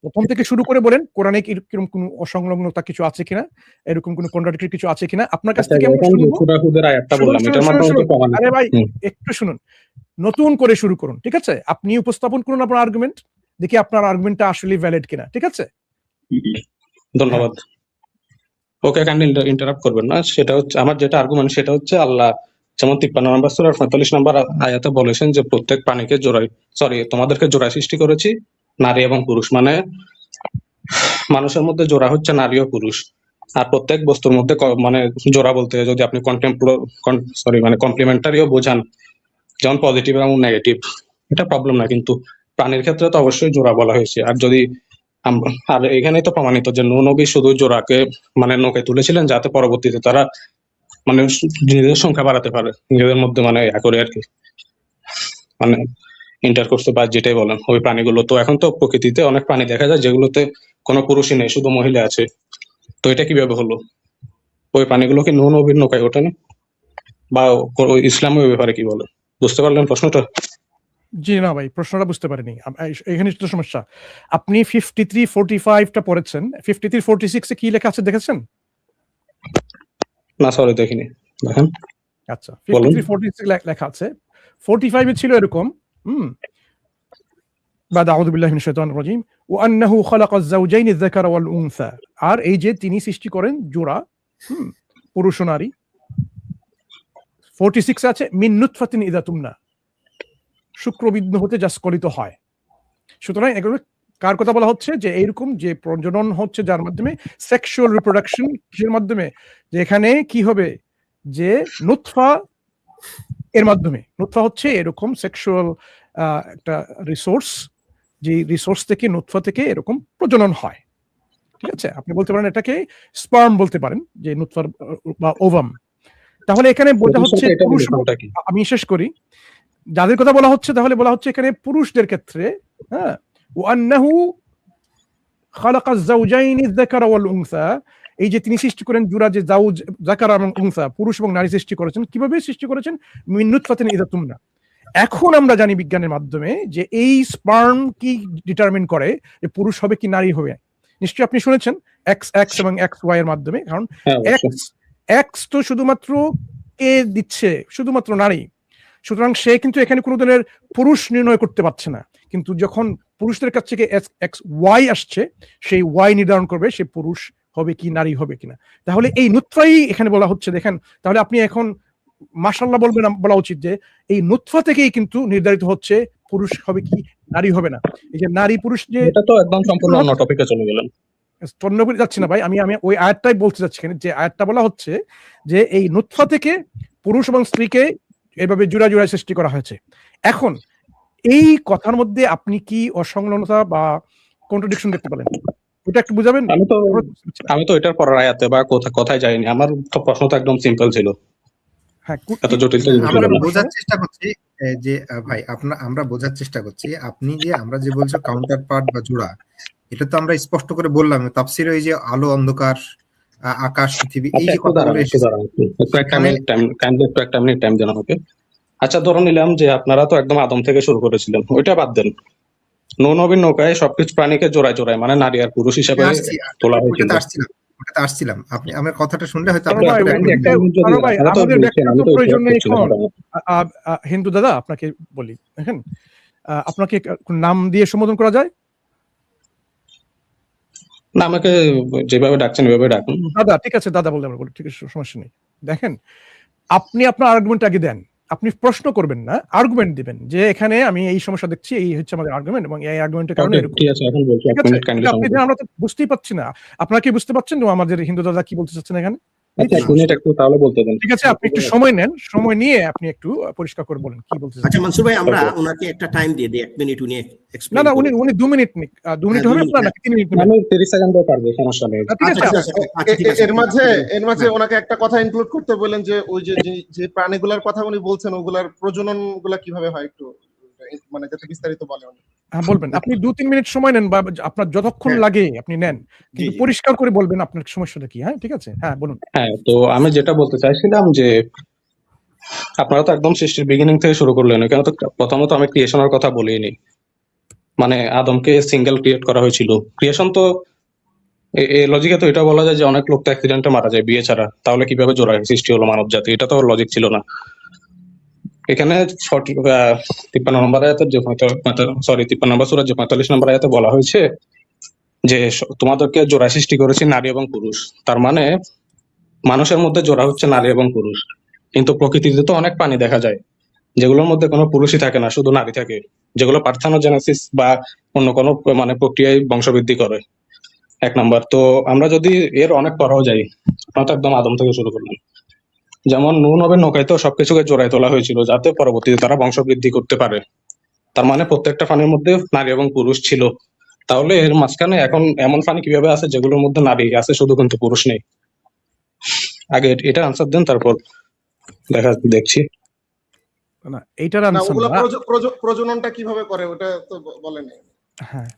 প্রথম থেকে শুরু করে বলেন কোরআনে কিরকম কোন অসংলগ্নতা কিছু আছে কিনা, এরকম কোন কন্ট্রাডিক্টরি কিছু আছে কিনা আপনার কাছ থেকে আমরা শুনবো। সূরা হুদের আয়াতটা বললাম, এটার মাধ্যমে তো প্রমাণ। আরে ভাই একটু শুনুন, নতুন করে শুরু করুন, ঠিক আছে? আপনি উপস্থাপন করুন আপনার আর্গুমেন্ট, দেখি আপনার আর্গুমেন্টটা আসলে ভ্যালিড কিনা, ঠিক আছে? ধন্যবাদ। ওকে কাইন্ডলি ইন্টারাপ্ট করবেন না। সেটা হচ্ছে আমার যেটা আর্গুমেন্ট, সেটা হচ্ছে আল্লাহ যেমন 53 নম্বর সূরার 45 নম্বর আয়াতে বলেছেন যে প্রত্যেক প্রাণীকে তোমাদেরকে জোড়ায় সৃষ্টি করেছি, নারী এবং পুরুষ, মানে মানুষের মধ্যে জোড়া হচ্ছে নারী ও পুরুষ। আর প্রত্যেক বস্তুর মধ্যে মানে জোড়া বলতে যদি আপনি কমপ্লিমেন্টারিও বোঝান, যেমন পজিটিভ এবং নেগেটিভ, এটা প্রবলেম না, কিন্তু প্রাণীর ক্ষেত্রে তো অবশ্যই জোড়া বলা হয়েছে। আর যদি আর এখানেই তো প্রমাণিত যে নূহ নবী শুধু জোড়াকে মানে নৌকায় তুলেছিলেন যাতে পরবর্তীতে তারা মানে নিজেদের সংখ্যা বাড়াতে পারে, নিজেদের মধ্যে মানে করে আর কি, মানে ইন্টারকোর্স বা যেটাই বলেন। ওই প্রাণীগুলো তো এখন তো প্রকৃতিতে অনেক প্রাণী দেখা যায় যেগুলোতে কোনো পুরুষই নেই, শুধু মহিলা আছে। তো এটা কিভাবে হলো? ওই প্রাণীগুলো কি নূহ নবীর নৌকায় ওঠেনি? বা ইসলাম ওই ব্যাপারে কি বলে? বুঝতে পারলেন প্রশ্নটা? জি না ভাই, প্রশ্নটা বুঝতে পারিনি, এখানে তো সমস্যা। আপনি 53-45টা পড়েছেন, 53-46 এ কি লেখা আছে দেখেছেন? না সরি দেখিনি, দেখেন। আচ্ছা 53-46 লেখা আছে, 45 এ ছিল এরকম بعد أعوذ بالله من الشيطان الرجيم وأنه خلق الزوجين الذكر والأنثى, আর এই যে তিনি সৃষ্টি করেন জোড়া পুরুষ ও নারী। 46 আছে মিন নুতফাতিন ইযা তুমনা, শুক্রবিন্দু হতে যা স্খলিত হয়। সুতরাং এগুলো কার কথা বলা হচ্ছে? যে এইরকম যে প্রজনন হচ্ছে যার মাধ্যমে সেক্সুয়াল রিপ্রোডাকশন, কিসের মাধ্যমে? যে এখানে কি হবে? যে নুতফা এর মাধ্যমে। নুতফা হচ্ছে এরকম সেক্সুয়াল একটা রিসোর্স, যে রিসোর্স থেকে নুতফা থেকে এরকম প্রজনন হয়। ঠিক আছে? আপনি বলতে পারেন এটাকে স্পার্ম বলতে পারেন, যে নুতফার বা ওভাম। তাহলে এখানে বোঝা হচ্ছে এটা পুরুষ, রিলেশনটা কি? আমি শেষ করি। যাদের কথা বলা হচ্ছে, তাহলে বলা হচ্ছে এখানে পুরুষদের ক্ষেত্রে, হ্যাঁ, ওয়ান্নাহু খালাকাজ যাওজাইনি যাকারা ওয়াল উনসা, এই যে তিনি সৃষ্টি করেন জোড়া, যে যাওজ যাকারা এবং উনসা, পুরুষ এবং নারী সৃষ্টি করেছেন। কিভাবে সৃষ্টি করেছেন? মিন নুতফাতিন ইযা তুমনা। এখন আমরা জানি বিজ্ঞানের মাধ্যমে যে এই স্পার্ম কি ডিটারমিন করে যে পুরুষ হবে কি নারী হবে। নিশ্চয়ই আপনি শুনেছেন এক্স এক্স এবং এক্স ওয়াই এর মাধ্যমে, কারণ হ্যাঁ, অবশ্যই। এক্স এক্স তো শুধুমাত্র কে দিচ্ছে? শুধুমাত্র নারী। সুতরাং সে কিন্তু এখানে কোনো ধরনের পুরুষ নির্ণয় করতে পারছে না, কিন্তু যখন পুরুষদের কাছ থেকে এক্স ওয়াই আসছে, সেই ওয়াই নির্ধারণ করবে সে পুরুষ হবে কি নারী হবে কিনা। তাহলে এই নুতফাই এখানে বলা হচ্ছে। দেখেন, তাহলে আপনি এখন মাশাআল্লাহ বলবেন, বলা উচিত যে এই নুতফা থেকেই কিন্তু নির্ধারিত হচ্ছে পুরুষ হবে কি নারী হবে না। এই যে নারী পুরুষ, যে এটা তো একদম সম্পূর্ণ অন্য টপিকে চলে গেলেন। তন্নবী যাচ্ছি না ভাই, আমি ওই আয়াতটাই বলতে যাচ্ছি এখানে, যে আয়াতটা বলা হচ্ছে যে এই নুতফা থেকে পুরুষ এবং স্ত্রীকে এভাবে জোড়া জোড়ায় সৃষ্টি করা হয়েছে। এখন এই কথার মধ্যে আপনি কি অসংলগ্নতা বা কন্ট্রাডিকশন দেখতে পেলেন? ওটা একটু বুঝাবেন? আমি তো এটার পরের আয়াতে বা কোথায় যাইনি। আমার তো প্রশ্ন তো একদম সিম্পল ছিল, হ্যাঁ, এত জটিল তো ছিল আমরা না। বোঝার চেষ্টা করছি যে ভাই আমরা বোঝার চেষ্টা করছি, আপনি যে আমরা যে বলছো কাউন্টার পার্ট বা জোড়া, এটা তো আমরা স্পষ্ট করে বললাম তাফসীরে, ওই যে আলো অন্ধকার, আকাশ পৃথিবী, এই যে কথাগুলো এসেছে। একটু একটা মিনিট টাইম দেন আমাকে। আচ্ছা, ধরে নিলাম যে আপনারা তো একদম আদম থেকে শুরু করেছিলেন, ওইটা বাদ দেন। নবীর নৌকায় সবকিছু প্রাণীকে জোড়ায় জোড়ায়, মানে নারী আর পুরুষ হিসাবে তোলা হয়েছিল। ওটাতে আসছিলাম, আপনি আমার কথাটা শুনলে হয়তো হিন্দু দাদা আপনাকে বলি, দেখেন, আপনাকে নাম দিয়ে সম্বোধন করা যায় না? আমাকে যেভাবে ডাকছেন ওইভাবে ডাকুন। দাদা, ঠিক আছে, দাদা বলতে আমরা বলি, ঠিক আছে, সমস্যা নেই। দেখেন, আপনি আপনার আর্গুমেন্ট আগে দেন। আপনি প্রশ্ন করবেন না, আর্গুমেন্ট দিবেন যে এখানে আমি এই সমস্যা দেখছি, এই হচ্ছে আমাদের আর্গুমেন্ট, এবং এই আর্গুমেন্টের কারণে ঠিক আছে, এখন বলছি, এক মিনিট কাইন্ডলি আপনি আমরা তো বুঝতেই পাচ্ছি না। আপনারা কি বুঝতে পারছেন আমাদের হিন্দু দাদা কি বলতে চাচ্ছেন এখানে? আচ্ছা, এক মিনিট একটু তাহলে বলতে দেন। ঠিক আছে, আপনি একটু সময় নেন, সময় নিয়ে আপনি একটু পরিষ্কার করে বলেন কি বলতে চাচ্ছেন। আচ্ছা মনসুর ভাই, আমরা ওনাকে একটা টাইম দিয়ে দিই, 1 মিনিট উনি এক্সপ্লেইন না, উনি 2 মিনিট 2 মিনিট হবে আপনার নাকি 3 মিনিট? আমি 30 সেকেন্ডে পারবো, সমস্যা নেই। ঠিক আছে, এর মাঝে ওনাকে একটা কথা ইনক্লুড করতে বলেন, যে ওই যে প্রাণীগুলোর কথা উনি বলছেন, ওগুলার প্রজনন গুলা কিভাবে হয়, একটু মানে যাতে বিস্তারিত বলেন। হ্যাঁ, বলবেন। আপনি 2-3 মিনিট সময় নেন, বা আপনার যতক্ষণ লাগে আপনি নেন, কিন্তু পরিষ্কার করে বলবেন আপনার সমস্যাটা কি। হ্যাঁ, ঠিক আছে, হ্যাঁ বলুন। হ্যাঁ, তো আমি যেটা বলতে চাইছিলাম যে আপনারা তো একদম সৃষ্টির বিগিনিং থেকে শুরু করলেন। এখানে তো প্রথমত আমি ক্রিয়েশনের কথা বলিনি, মানে আদমকে সিঙ্গেল ক্রিয়েট করা হয়েছিল। ক্রিয়েশন তো এই লজিকে তো এটা বলা যায় যে অনেক লোক তো অ্যাক্সিডেন্টে মারা যায় বিয়ে ছাড়া, তাহলে কিভাবে জোড়ায় সৃষ্টি হলো মানব জাতি? এটা তো লজিক ছিল না। এখানে 53 নম্বর আয়াতে, যে 53 নম্বর সূরা যে 45 নম্বর আয়াতে বলা হয়েছে যে তোমাদেরকে জোড়া সৃষ্টি করেছি নারী এবং পুরুষ। তার মানে মানুষের মধ্যে জোড়া হচ্ছে নারী এবং পুরুষ, কিন্তু প্রকৃতিতে তো অনেক প্রাণী দেখা যায় যেগুলোর মধ্যে কোনো পুরুষই থাকে না, শুধু নারী থাকে, যেগুলো পার্থানোজেনেসিস বা অন্য কোনো মানে প্রক্রিয়ায় বংশবৃদ্ধি করে। 1 নম্বর। তো আমরা যদি এর অনেক পরেও যাই, আমরা তো একদম আদম থেকে শুরু করলাম। যেমন নবীর নৌকায় তো সবকিছুকে জোড়ায় তোলা হয়েছিল যাতে পরবর্তীতে তারা বংশবৃদ্ধি করতে পারে। তার মানে প্রত্যেকটা প্রাণীর মধ্যে নারী এবং পুরুষ ছিল। তাহলে এর মাঝখানে এখন এমন প্রাণী কিভাবে আছে যেগুলোর মধ্যে নারী আছে শুধু, কিন্তু পুরুষ নেই? আগে এটা আনসার দেন, তারপর দেখছি। না, এইটার আনসার না, প্রজননটা কিভাবে করে ওটা তো বলেন। হ্যাঁ,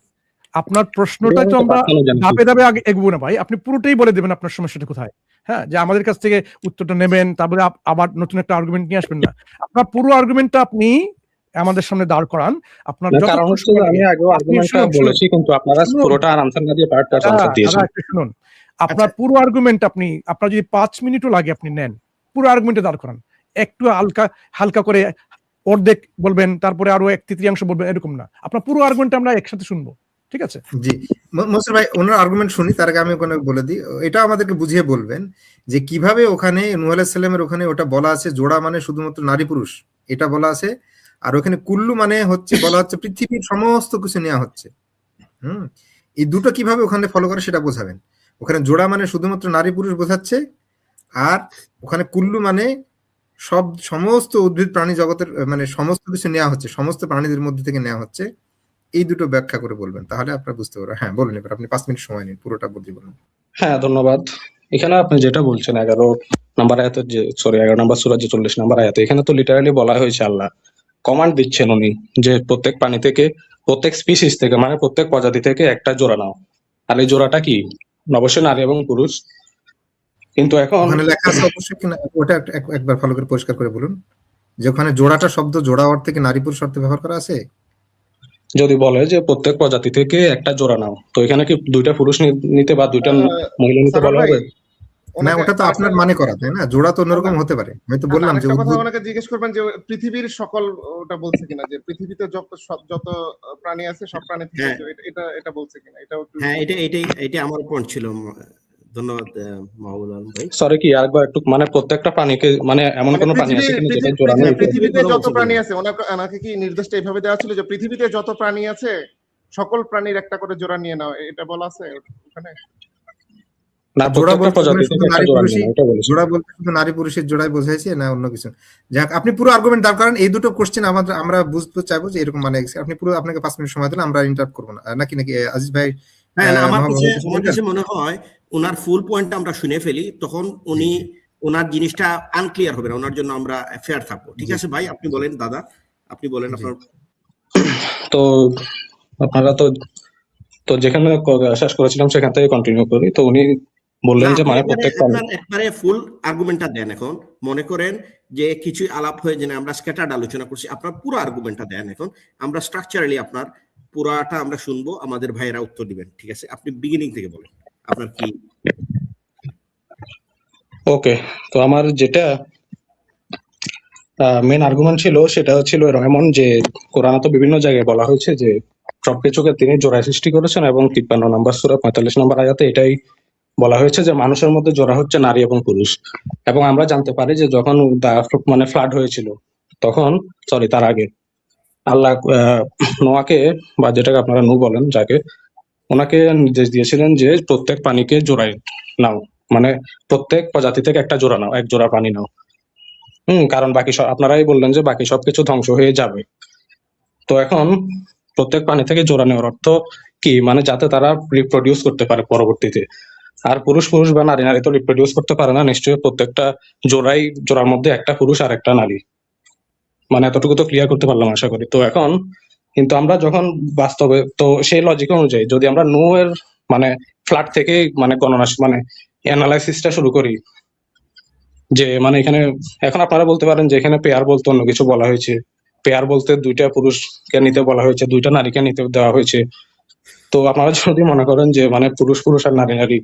আপনার প্রশ্নটা তো আমরা ধাপে ধাপে আগে এগোবো না ভাই, আপনি পুরোটাই বলে দেবেন আপনার সমস্যাটা কোথায়। হ্যাঁ, যে আমাদের কাছ থেকে উত্তরটা নেবেন, তারপরে আবার নতুন একটা আর্গুমেন্ট নিয়ে আসবেন না। আপনার পুরো আর্গুমেন্টটা আপনি আমাদের সামনে দাঁড় করান। আপনার কারণ হচ্ছে আমি আগেও আর্গুমেন্টটা বলেছি, কিন্তু আপনারা পুরোটা আনসার না দিয়ে পার্ট আনসার দিয়েছেন। শুনুন, আপনার পুরো আর্গুমেন্ট আপনার যদি 5 মিনিটও লাগে আপনি নেন, পুরো আর্গুমেন্টে দাঁড় করান। একটু হালকা করে অর্ধেক বলবেন, তারপরে আরো 1/3 বলবেন, এরকম না। আপনার পুরো আর্গুমেন্টটা আমরা একসাথে শুনবো, ঠিক আছে? জি মনসুর ভাই, ওনার আর্গুমেন্ট শুনি, তার আগে আমি ওখানে বলে দিই, এটা আমাদেরকে বুঝিয়ে বলবেন যে কিভাবে ওখানে নূহ আলাইহিস সালামের ওখানে ওটা বলা আছে জোড়া মানে শুধুমাত্র নারী পুরুষ, এটা বলা আছে। আর ওখানে কুল্লু মানে হচ্ছে বলা হচ্ছে পৃথিবীর সমস্ত কিছু নেওয়া হচ্ছে। এই দুটো কিভাবে ওখানে ফলো করে সেটা বোঝাবেন। ওখানে জোড়া মানে শুধুমাত্র নারী পুরুষ বোঝাচ্ছে, আর ওখানে কুল্লু মানে সমস্ত উদ্ভিদ প্রাণী জগতের মানে সমস্ত কিছু নেওয়া হচ্ছে, সমস্ত প্রাণীদের মধ্যে থেকে নেওয়া হচ্ছে। এই দুটো ব্যাখ্যা করে বলবেন, তাহলে আপনারা বুঝতে পারবেন। হ্যাঁ বলুন, এবার আপনি 5 মিনিট সময় নিন, পুরোটা বলতে বলুন। হ্যাঁ, ধন্যবাদ। এখানে আপনি যেটা বলছেন 11 নাম্বার আয়াতের যে 11 নাম্বার সূরা যে 40 নাম্বার আয়াতে, এখানে তো লিটারালি বলা হয়েছে আল্লাহ কমান্ড দিচ্ছেন উনি যে প্রত্যেক প্রাণী থেকে, প্রত্যেক স্পিসিস থেকে, মানে প্রত্যেক প্রজাতি থেকে একটা জোড়া নাও। আর এই জোড়াটা কি? অবশ্যই নারী এবং পুরুষ। কিন্তু এখন ওখানে লেখা আছে অবশ্যই কিনা, ওটা একবার ভালো করে পরিষ্কার করে বলুন যে ওখানে জোড়াটা শব্দ জোড়া অর্থে কি নারী পুরুষ অর্থে ব্যবহার করা আছে? যদি বলে যে প্রত্যেক প্রজাতি থেকে একটা জোড়া নাও, তো এখানে কি দুইটা পুরুষ নিতে বা দুইটা মহিলা নিতে সারোয়ার বলা ভাই, হবে? না, ওটা তো আপনার মানে করা, তাই না? জোড়া তো অন্যরকম হতে পারে। আমি তো বললাম যে আরেকটা কথা উদ্ভিদ ওনাকে জিজ্ঞেস করবেন যে পৃথিবীর সকল, ওটা বলছে কিনা যে পৃথিবীতে যত প্রাণী আছে সব প্রাণী থেকে, হ্যাঁ। এটা বলছে কিনা, এটাও একটু। হ্যাঁ, এটা আমার পয়েন্ট ছিল। ধন্যবাদ মাহবুব আলম ভাই। সরি, কি আরেকবার একটু, মানে প্রত্যেকটা প্রাণীকে, মানে এমন কোন প্রাণী আছে কিনা যেটা জোড়া নেই? পৃথিবীতে যত প্রাণী আছে, ওনাকে কি নির্দেশটা এইভাবে দেওয়া ছিল যে পৃথিবীতে যত প্রাণী আছে সকল প্রাণীর একটা করে জোড়া নিয়ে নাও, এটা বলা আছে ওখানে? না, জোড়া প্রত্যেকটা বলতে প্রজাতি শুধু থেকে একটা নারী জোড়া পুরুষই, নিয়ে নাও, এটা বলেছে। জোড়া বলতে শুধু নারী পুরুষের জোড়াই বোঝাইছে না অন্য কিছু? যাক, আপনি পুরো আর্গুমেন্ট দাঁড় করান। এই দুটো কোশ্চেন আমরা বুঝতে চাইবো যে এরকম মানে আপনি পুরো, আপনাকে 5 মিনিট সময় দিলে আমরা ইন্টারাপ্ট করবো না, নাকি আজিজ ভাই? হ্যাঁ, না, আমার মোহাম্মদ কাছে মনে হয় ওনার ফুল পয়েন্টটা আমরা শুনে ফেলি, তখন উনি ওনার জিনিসটা আনক্লিয়ার হবে না, ওনার জন্য আমরা ফেয়ার থাকবো। ঠিক আছে ভাই, আপনি বলেন দাদা, আপনি বলেন আপনার। তো আপনারা তো যেখানে শেষ করেছিলাম সেখান থেকে কন্টিনিউ করি। তো উনি বললেন যে মানে প্রত্যেক আপনার একবারে ফুল আর্গুমেন্টটা দেন। এখন মনে করেন যে কিছু আলাপ হয়ে যে আমরা স্ক্যাটার্ড আলোচনা করছি, আপনার পুরো আর্গুমেন্টটা দেন। এখন আমরা স্ট্রাকচারালি আপনার পুরাটা আমরা শুনবো, আমাদের ভাইয়েরা উত্তর দিবেন। ঠিক আছে, আপনি বিগিনিং থেকে বলেন আপনার কি। ওকে, তো আমার যেটা মেন আর্গুমেন্ট ছিল সেটা ছিল এমন যে কোরআনে তো বিভিন্ন জায়গায় বলা হয়েছে যে সবকিছুকে তিনি জোড়ায় সৃষ্টি করেছেন, এবং 53 নম্বর সূরা 45 নম্বর আয়াতে এটাই বলা হয়েছে যে মানুষের মধ্যে জোড়া হচ্ছে নারী এবং পুরুষ। এবং আমরা জানতে পারি যে যখন মানে ফ্লাড হয়েছিল তখন, সরি তার আগে, আল্লাহ নোয়াকে, বা যেটাকে আপনারা নূহ বলেন যাকে, ওনাকে নির্দেশ দিয়েছিলেন যে প্রত্যেক প্রাণীকে জোড়ায় নাও, মানে প্রত্যেক প্রজাতি থেকে একটা জোড়া নাও, এক জোড়া প্রাণী নাও। কারণ বাকি সব, আপনারাই বললেন যে বাকি সবকিছু ধ্বংস হয়ে যাবে। তো এখন প্রত্যেক প্রাণী থেকে জোড়া নেওয়ার অর্থ কি? মানে যাতে তারা রিপ্রোডিউস করতে পারে পরবর্তীতে। আর পুরুষ বা নারী তো রিপ্রোডিউস করতে পারে না নিশ্চয়ই, প্রত্যেকটা জোড়ার মধ্যে একটা পুরুষ আর একটা নারী। মানে এতটুকু তো ক্লিয়ার করতে পারলাম আশা করি। তো এখন কিন্তু আমরা যখন বাস্তবে, তো সেই লজিক অনুযায়ী যদি আমরা নোয়ের মানে ফ্ল্যাট থেকে মানে গণনা, মানে অ্যানালাইসিসটা শুরু করি, যে মানে এখানে এখন আপনারা বলতে পারেন যে এখানে পেয়ার বলতে অন্য কিছু বলা হয়েছে, পেয়ার বলতে দুইটা পুরুষকে নিতে বলা হয়েছে, দুইটা নারীকে নিতে দেওয়া হয়েছে। তো আপনারা যদি মনে করেন যে মানে পুরুষ আর নারী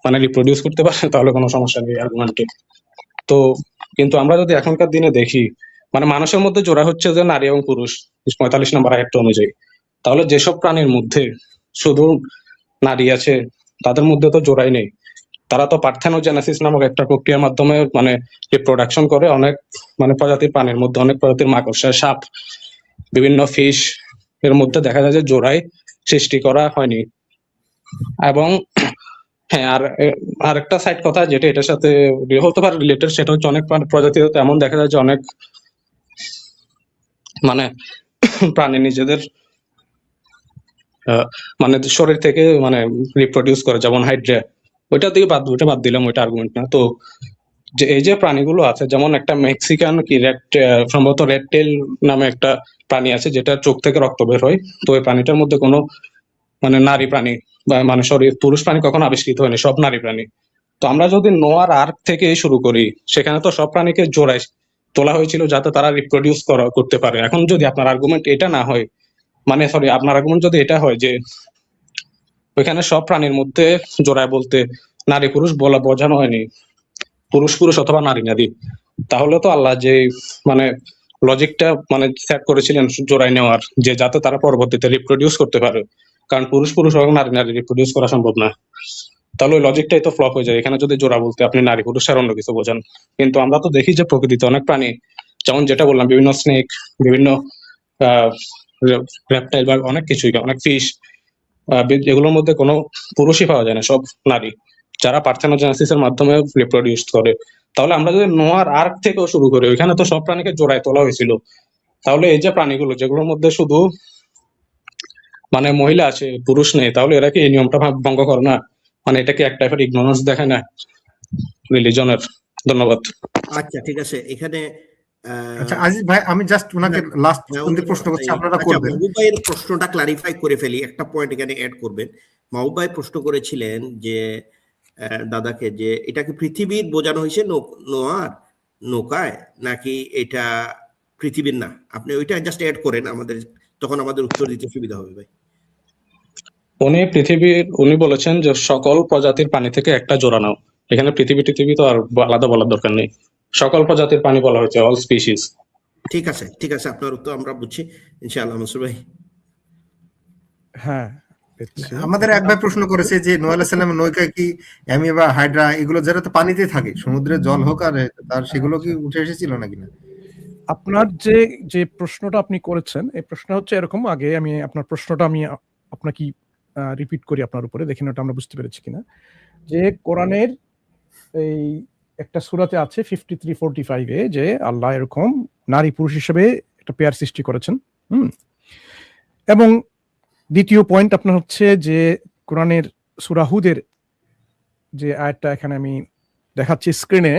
মানে রিপ্রোডিউস করতে পারে, তাহলে কোনো সমস্যা নেই আর্গুমেন্টে। তো কিন্তু আমরা যদি এখনকার দিনে দেখি, মানে মানুষের মধ্যে জোড়া হচ্ছে যে নারী এবং পুরুষ 45 নম্বর আয়াত অনুযায়ী, তাহলে যেসব প্রাণীর মধ্যে শুধু নারী আছে তাদের মধ্যে তো জোড়াই নেই। তারা তো পার্থেনোজেনেসিস নামক একটা প্রক্রিয়ার মাধ্যমে মানে রিপ্রোডাকশন করে অনেক মানে প্রজাতির প্রাণীর মধ্যে, অনেক প্রজাতির মাকড়সা, সাপ, বিভিন্ন ফিশ এর মধ্যে দেখা যায় যে জোড়াই সৃষ্টি করা হয়নি। এবং হ্যাঁ, আর একটা সাইড কথা যেটা এটার সাথে হতে পারে রিলেটেড, সেটা হচ্ছে অনেক প্রজাতিতে এমন দেখা যায় যে অনেক মানে প্রাণী নিজেদের মানে শরীর থেকে মানে রিপ্রোডিউস করে, যেমন হাইড্রা। ওইটা বাদ দিলাম, ওইটা আর্গুমেন্ট না। তো যে এই যে প্রাণীগুলো আছে, যেমন একটা মেক্সিকান কি সম্ভবত রেড টেল নামে একটা প্রাণী আছে যেটা চোখ থেকে রক্ত বের হয়। তো ওই প্রাণীটার মধ্যে কোনো মানে নারী প্রাণী বা মানে পুরুষ প্রাণী কখনো আবিষ্কৃত হয়নি, সব নারী প্রাণী। তো আমরা যদি নোয়ার আর্ক থেকে শুরু করি, সেখানে তো সব প্রাণীকে জোড়ায় তোলা হয়েছিল যাতে তারা রিপ্রোডিউস করতে পারে। এখন যদি আপনার আর্গুমেন্ট এটা না হয়, মানে সরি, আপনার আর্গুমেন্ট যদি এটা হয় যে ওইখানে সব প্রাণীর মধ্যে জোড়ায় বলতে নারী পুরুষ বোঝানো হয়নি, পুরুষ অথবা নারী, তাহলে তো আল্লাহ যে মানে লজিকটা মানে সেট করেছিলেন জোড়ায় নেওয়ার, যে যাতে তারা পরবর্তীতে রিপ্রোডিউস করতে পারে, কারণ পুরুষ এবং নারী রিপ্রোডিউস করা সম্ভব না, তাহলে ওই লজিকটাই তো ফ্লপ হয়ে যায়। এখানে যদি জোড়া বলতে আপনি নারী পুরুষ আর অন্য কিছু বোঝান। কিন্তু আমরা তো দেখি যে প্রকৃতিতে অনেক প্রাণী, যেমন যেটা বললাম, বিভিন্ন স্নেক, বিভিন্ন রেপটাইল বা অনেক কিছুই, অনেক ফিশ, এগুলোর মধ্যে কোনো পুরুষই পাওয়া যায় না, সব নারী যারা পার্থেনোজেনেসিসের মাধ্যমে রিপ্রোডিউস করে। তাহলে আমরা যদি নোয়ার আর্ক থেকেও শুরু করি, ওইখানে তো সব প্রাণীকে জোড়ায় তোলা হয়েছিল। তাহলে এই যে প্রাণীগুলো যেগুলোর মধ্যে শুধু মানে মহিলা আছে, পুরুষ নেই, তাহলে এরা কি এই নিয়মটা ভঙ্গ করে না? মানে এটা কি এক টাইপের ইগনোরেন্স দেখায় না রিলিজনের? ধন্যবাদ। আচ্ছা ঠিক আছে, এখানে আচ্ছা আজিজ ভাই, আমি জাস্ট ওনাকে লাস্ট প্রশ্ন করছি, আপনারা করবেন। মাহবুব ভাইয়ের প্রশ্নটা ক্লারিফাই করে ফেলি, একটা পয়েন্ট এখানে অ্যাড করবেন। মাহবুব ভাই প্রশ্ন করেছিলেন যে দাদাকে, যে এটা কি পৃথিবীর বোঝানো হয়েছে নোয়ার নৌকায়, নাকি এটা পৃথিবীর না? আপনি ওইটা জাস্ট অ্যাড করেন আমাদের, তখন আমাদের উত্তর দিতে সুবিধা হবে ভাই। উনি বলেছেন যে সকল প্রজাতির পানি থেকে একটা জোড়া নাও। এখানে পৃথিবী তো আর আলাদা বলার দরকার নেই, সকল প্রজাতির পানি বলা হয়েছে, অল স্পিসিস। ঠিক আছে ঠিক আছে, আপনার উত্তর আমরা বুঝছি ইনশাআল্লাহ। মনসুর ভাই। হ্যাঁ, আমাদের এক ভাই প্রশ্ন করেছে যে নূহ আলাইহিস সালামের নৌকা কি অ্যামিবা, হাইড্রা এগুলো যারা তো পানিতে থাকে, সমুদ্রের জল হোক আর তার, সেগুলো কি উঠে এসেছিল নাকি না? আপনার যে প্রশ্নটা আপনি করেছেন, এই প্রশ্ন হচ্ছে এরকম। আগে আমি আপনার প্রশ্নটা আপনাকে রিপিট করি আপনার উপরে, দেখেন ওটা আমরা বুঝতে পেরেছি কিনা। যে কোরআনের এই একটা সূরাতে আছে 53-45 যে আল্লাহ এরকম নারী পুরুষ হিসেবে একটা পেয়ার সৃষ্টি করেছেন। এবং দ্বিতীয় পয়েন্ট আপনার হচ্ছে যে কোরআনের সূরা হুদের যে আয়াতটা এখানে আমি দেখাচ্ছি স্ক্রিনে,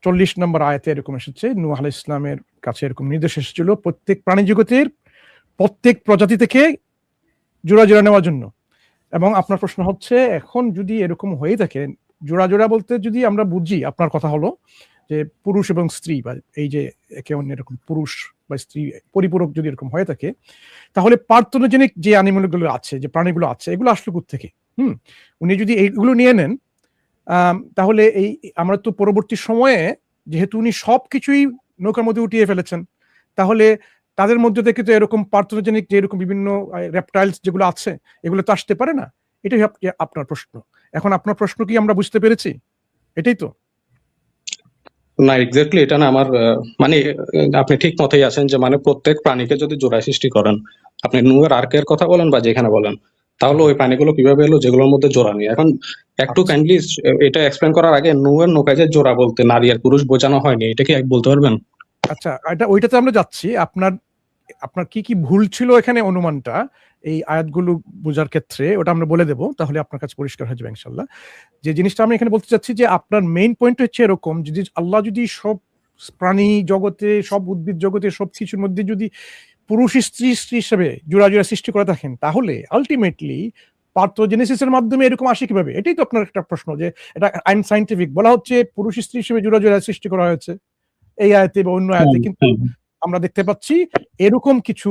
40 নম্বর আয়াতে এরকম এসেছে, নূহ আলাইহিস সালামের কাছে এরকম নির্দেশ এসেছিল প্রত্যেক প্রাণী জগতের প্রত্যেক প্রজাতি থেকে জোড়া জোড়া নেওয়ার জন্য। এবং আপনার প্রশ্ন হচ্ছে এখন যদি এরকম হয়ে থাকে, জোড়া জোড়া বলতে যদি আমরা বুঝি, আপনার কথা হলো যে পুরুষ এবং স্ত্রী, বা এই যে একে অন্য এরকম পুরুষ বা স্ত্রী পরিপূরক যদি এরকম হয়ে থাকে, তাহলে পার্থনোজেনিক যে অ্যানিমেলগুলো আছে, যে প্রাণীগুলো আছে, এগুলো আসলে কোত্থেকে? উনি যদি এইগুলো নিয়ে নেন, তাহলে এই আমরা তো পরবর্তী সময়ে, যেহেতু উনি সবকিছুই নৌকার মধ্যে উঠিয়ে ফেলেছেন, তাহলে তাদের মধ্যে থেকে তো এরকম পার্থনোজেনিক যে এরকম বিভিন্ন রেপটাইলস যেগুলো আছে, এগুলো তো আসতে পারে না। এটাই আপনার প্রশ্ন। এখন আপনার প্রশ্ন কি আমরা বুঝতে পেরেছি? এটাই তো না, এক্স্যাক্টলি এটা না আমার মানে আপনি ঠিক মতোই আছেন যে মানে প্রত্যেক প্রাণীকে যদি জোড়া সৃষ্টি করেন, আপনি নূহের আর্কের কথা বলেন বা যেখানে বলেন, তাহলে ওই প্রাণীগুলো কিভাবে এলো যেগুলোর মধ্যে জোড়া নেই? এখন একটু কাইন্ডলি এটা এক্সপ্লেন করার আগে, নূহের নৌকায় যে জোড়া বলতে নারী আর পুরুষ বোঝানো হয়নি, এটা কি বলতে পারবেন? আচ্ছা, ওইটাতে আমরা যাচ্ছি। আপনার কি ভুল ছিল এখানে অনুমানটা এই আয়াতগুলো বোঝার ক্ষেত্রে, ওটা আমরা বলে দেব, তাহলে আপনার কাছে পরিষ্কার হয়ে যাবে ইনশাআল্লাহ। যে জিনিসটা আমি এখানে বলতে চাচ্ছি যে আপনার মেইন পয়েন্ট হচ্ছে এরকম, যদি আল্লাহ যদি সব প্রাণী জগতে, সব উদ্ভিদ জগতে, সব কিছুর মধ্যে যদি পুরুষ স্ত্রী হিসেবে জোড়া জোড়া সৃষ্টি করে থাকেন, তাহলে আলটিমেটলি পার্থোজেনেসিসের মাধ্যমে এরকম আসে কিভাবে? এটাই তো আপনার একটা প্রশ্ন, যে এটা আনসাইন্টিফিক বলা হচ্ছে পুরুষ স্ত্রী হিসেবে জোড়া জোড়া সৃষ্টি করা হয়েছে এই আয়াতে বা অন্য আয়াতে, কিন্তু আমরা দেখতে পাচ্ছি এরকম কিছু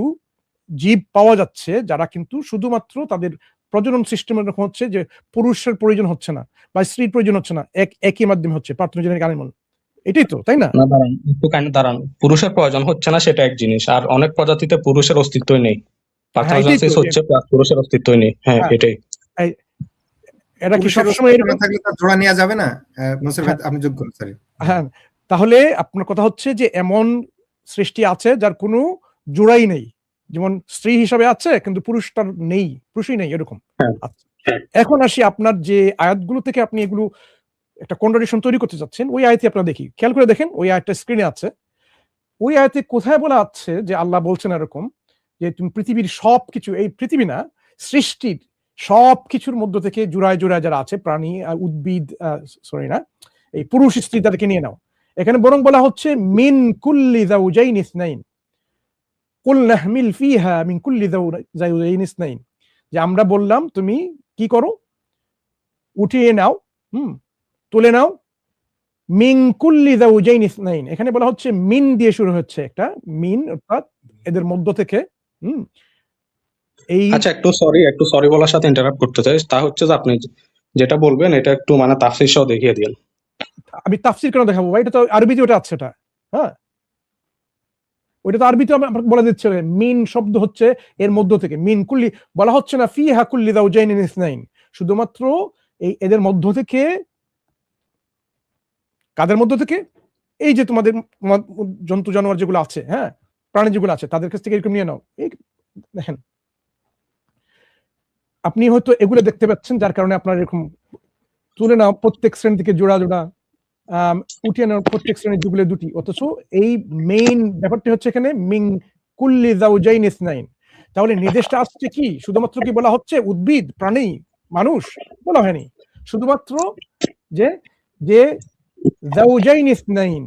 জীব পাওয়া যাচ্ছে যারা কিন্তু শুধুমাত্র তাদের প্রজনন সিস্টেম এরকম হচ্ছে যে পুরুষের প্রয়োজন হচ্ছে না বা স্ত্রীর প্রয়োজন হচ্ছে না, একই মাধ্যমে হচ্ছে পার্থনোজেনিক অ্যানিমাল। এটাই তো, তাই না? দাঁড়ান, পুরুষের প্রয়োজন হচ্ছে না সেটা এক জিনিস, আর অনেক প্রজাতিতে পুরুষের অস্তিত্বই নেই, পার্থনোজেনেসিস হচ্ছে পুরুষের অস্তিত্বই নেই। হ্যাঁ, এটাই। এটা কি সবসময় এরকম থাকলে তার জোড়া নেওয়া যাবে না? মনসুর ভাই আপনি যোগ্য, সরি। হ্যাঁ, তাহলে আপনার কথা হচ্ছে যে এমন সৃষ্টি আছে যার কোনো জোড়াই নেই, যেমন স্ত্রী হিসাবে আছে কিন্তু পুরুষটার নেই, পুরুষই নেই, এরকম। এখন আসি আপনার যে আয়াতগুলো থেকে আপনি এগুলো একটা কন্ট্রাডিকশন তৈরি করতে চাচ্ছেন, ওই আয়াতে আপনারা দেখি, খেয়াল করে দেখেন, ওই আয়াতটা স্ক্রিনে আছে। ওই আয়াতে কোথায় বলা আছে যে আল্লাহ বলছেন এরকম যে তুমি পৃথিবীর সবকিছু, এই পৃথিবী না, সৃষ্টির সবকিছুর মধ্য থেকে জোড়ায় জোড়ায় যারা আছে প্রাণী, উদ্ভিদ, এই পুরুষ স্ত্রী তাদেরকে নিয়ে নাও। এখানে বরং বলা হচ্ছে মিন কুল্লি যাওজাইন ইসনাইন কুল নাহমিল ফিহা মিন কুল্লি যাওজাইন ইসনাইন, যে আমরা বললাম তুমি কি করো, উঠিয়ে নাও, তুলে নাও, মিন কুল্লি যাওজাইন ইসনাইন। এখানে বলা হচ্ছে মিন দিয়ে শুরু হচ্ছে একটা মিন, অর্থাৎ এদের মধ্য থেকে। আচ্ছা, একটু সরি বলার সাথে ইন্টারাপ্ট করতে চাই, তা হচ্ছে যে আপনি যেটা বলবেন এটা একটু মানে তাফসীর সহ দেখিয়ে দিন। আমি তাফসীর কেন দেখাবো ভাই? এটা তো আরবিতে ওটা আছে, এটা হ্যাঁ, ওইটা তো আরবিতে বলে দিচ্ছে মিন শব্দ হচ্ছে এর মধ্য থেকে, মিন কুল্লি বলা হচ্ছে না ফিহা কুল্লি যাওজাইন ইসনাইন, শুধুমাত্র এই এদের মধ্য থেকে। কাদের মধ্য থেকে? এই যে তোমাদের জন্তু জানোয়ার যেগুলো আছে, হ্যাঁ, প্রাণী যেগুলো আছে, তাদের কাছ থেকে এরকম নিয়ে নাও। এই দেখেন, আপনি হয়তো এগুলো দেখতে পাচ্ছেন, যার কারণে আপনার এরকম তুলে নাও প্রত্যেক শ্রেণী থেকে জোড়া জোড়া, উঠিয়ে নেওয়ার প্রত্যেক শ্রেণীর যুগলে দুটি, অথচ এই মেইন ব্যাপারটি হচ্ছে এখানে মিন কুল্লি যাওজাইন ইসনাইন। তাহলে নির্দেশটা আসছে কি? শুধুমাত্র কি বলা হচ্ছে উদ্ভিদ, প্রাণী, মানুষ? বলা হয়নি, শুধুমাত্র যে যে যাওজাইন ইসনাইন,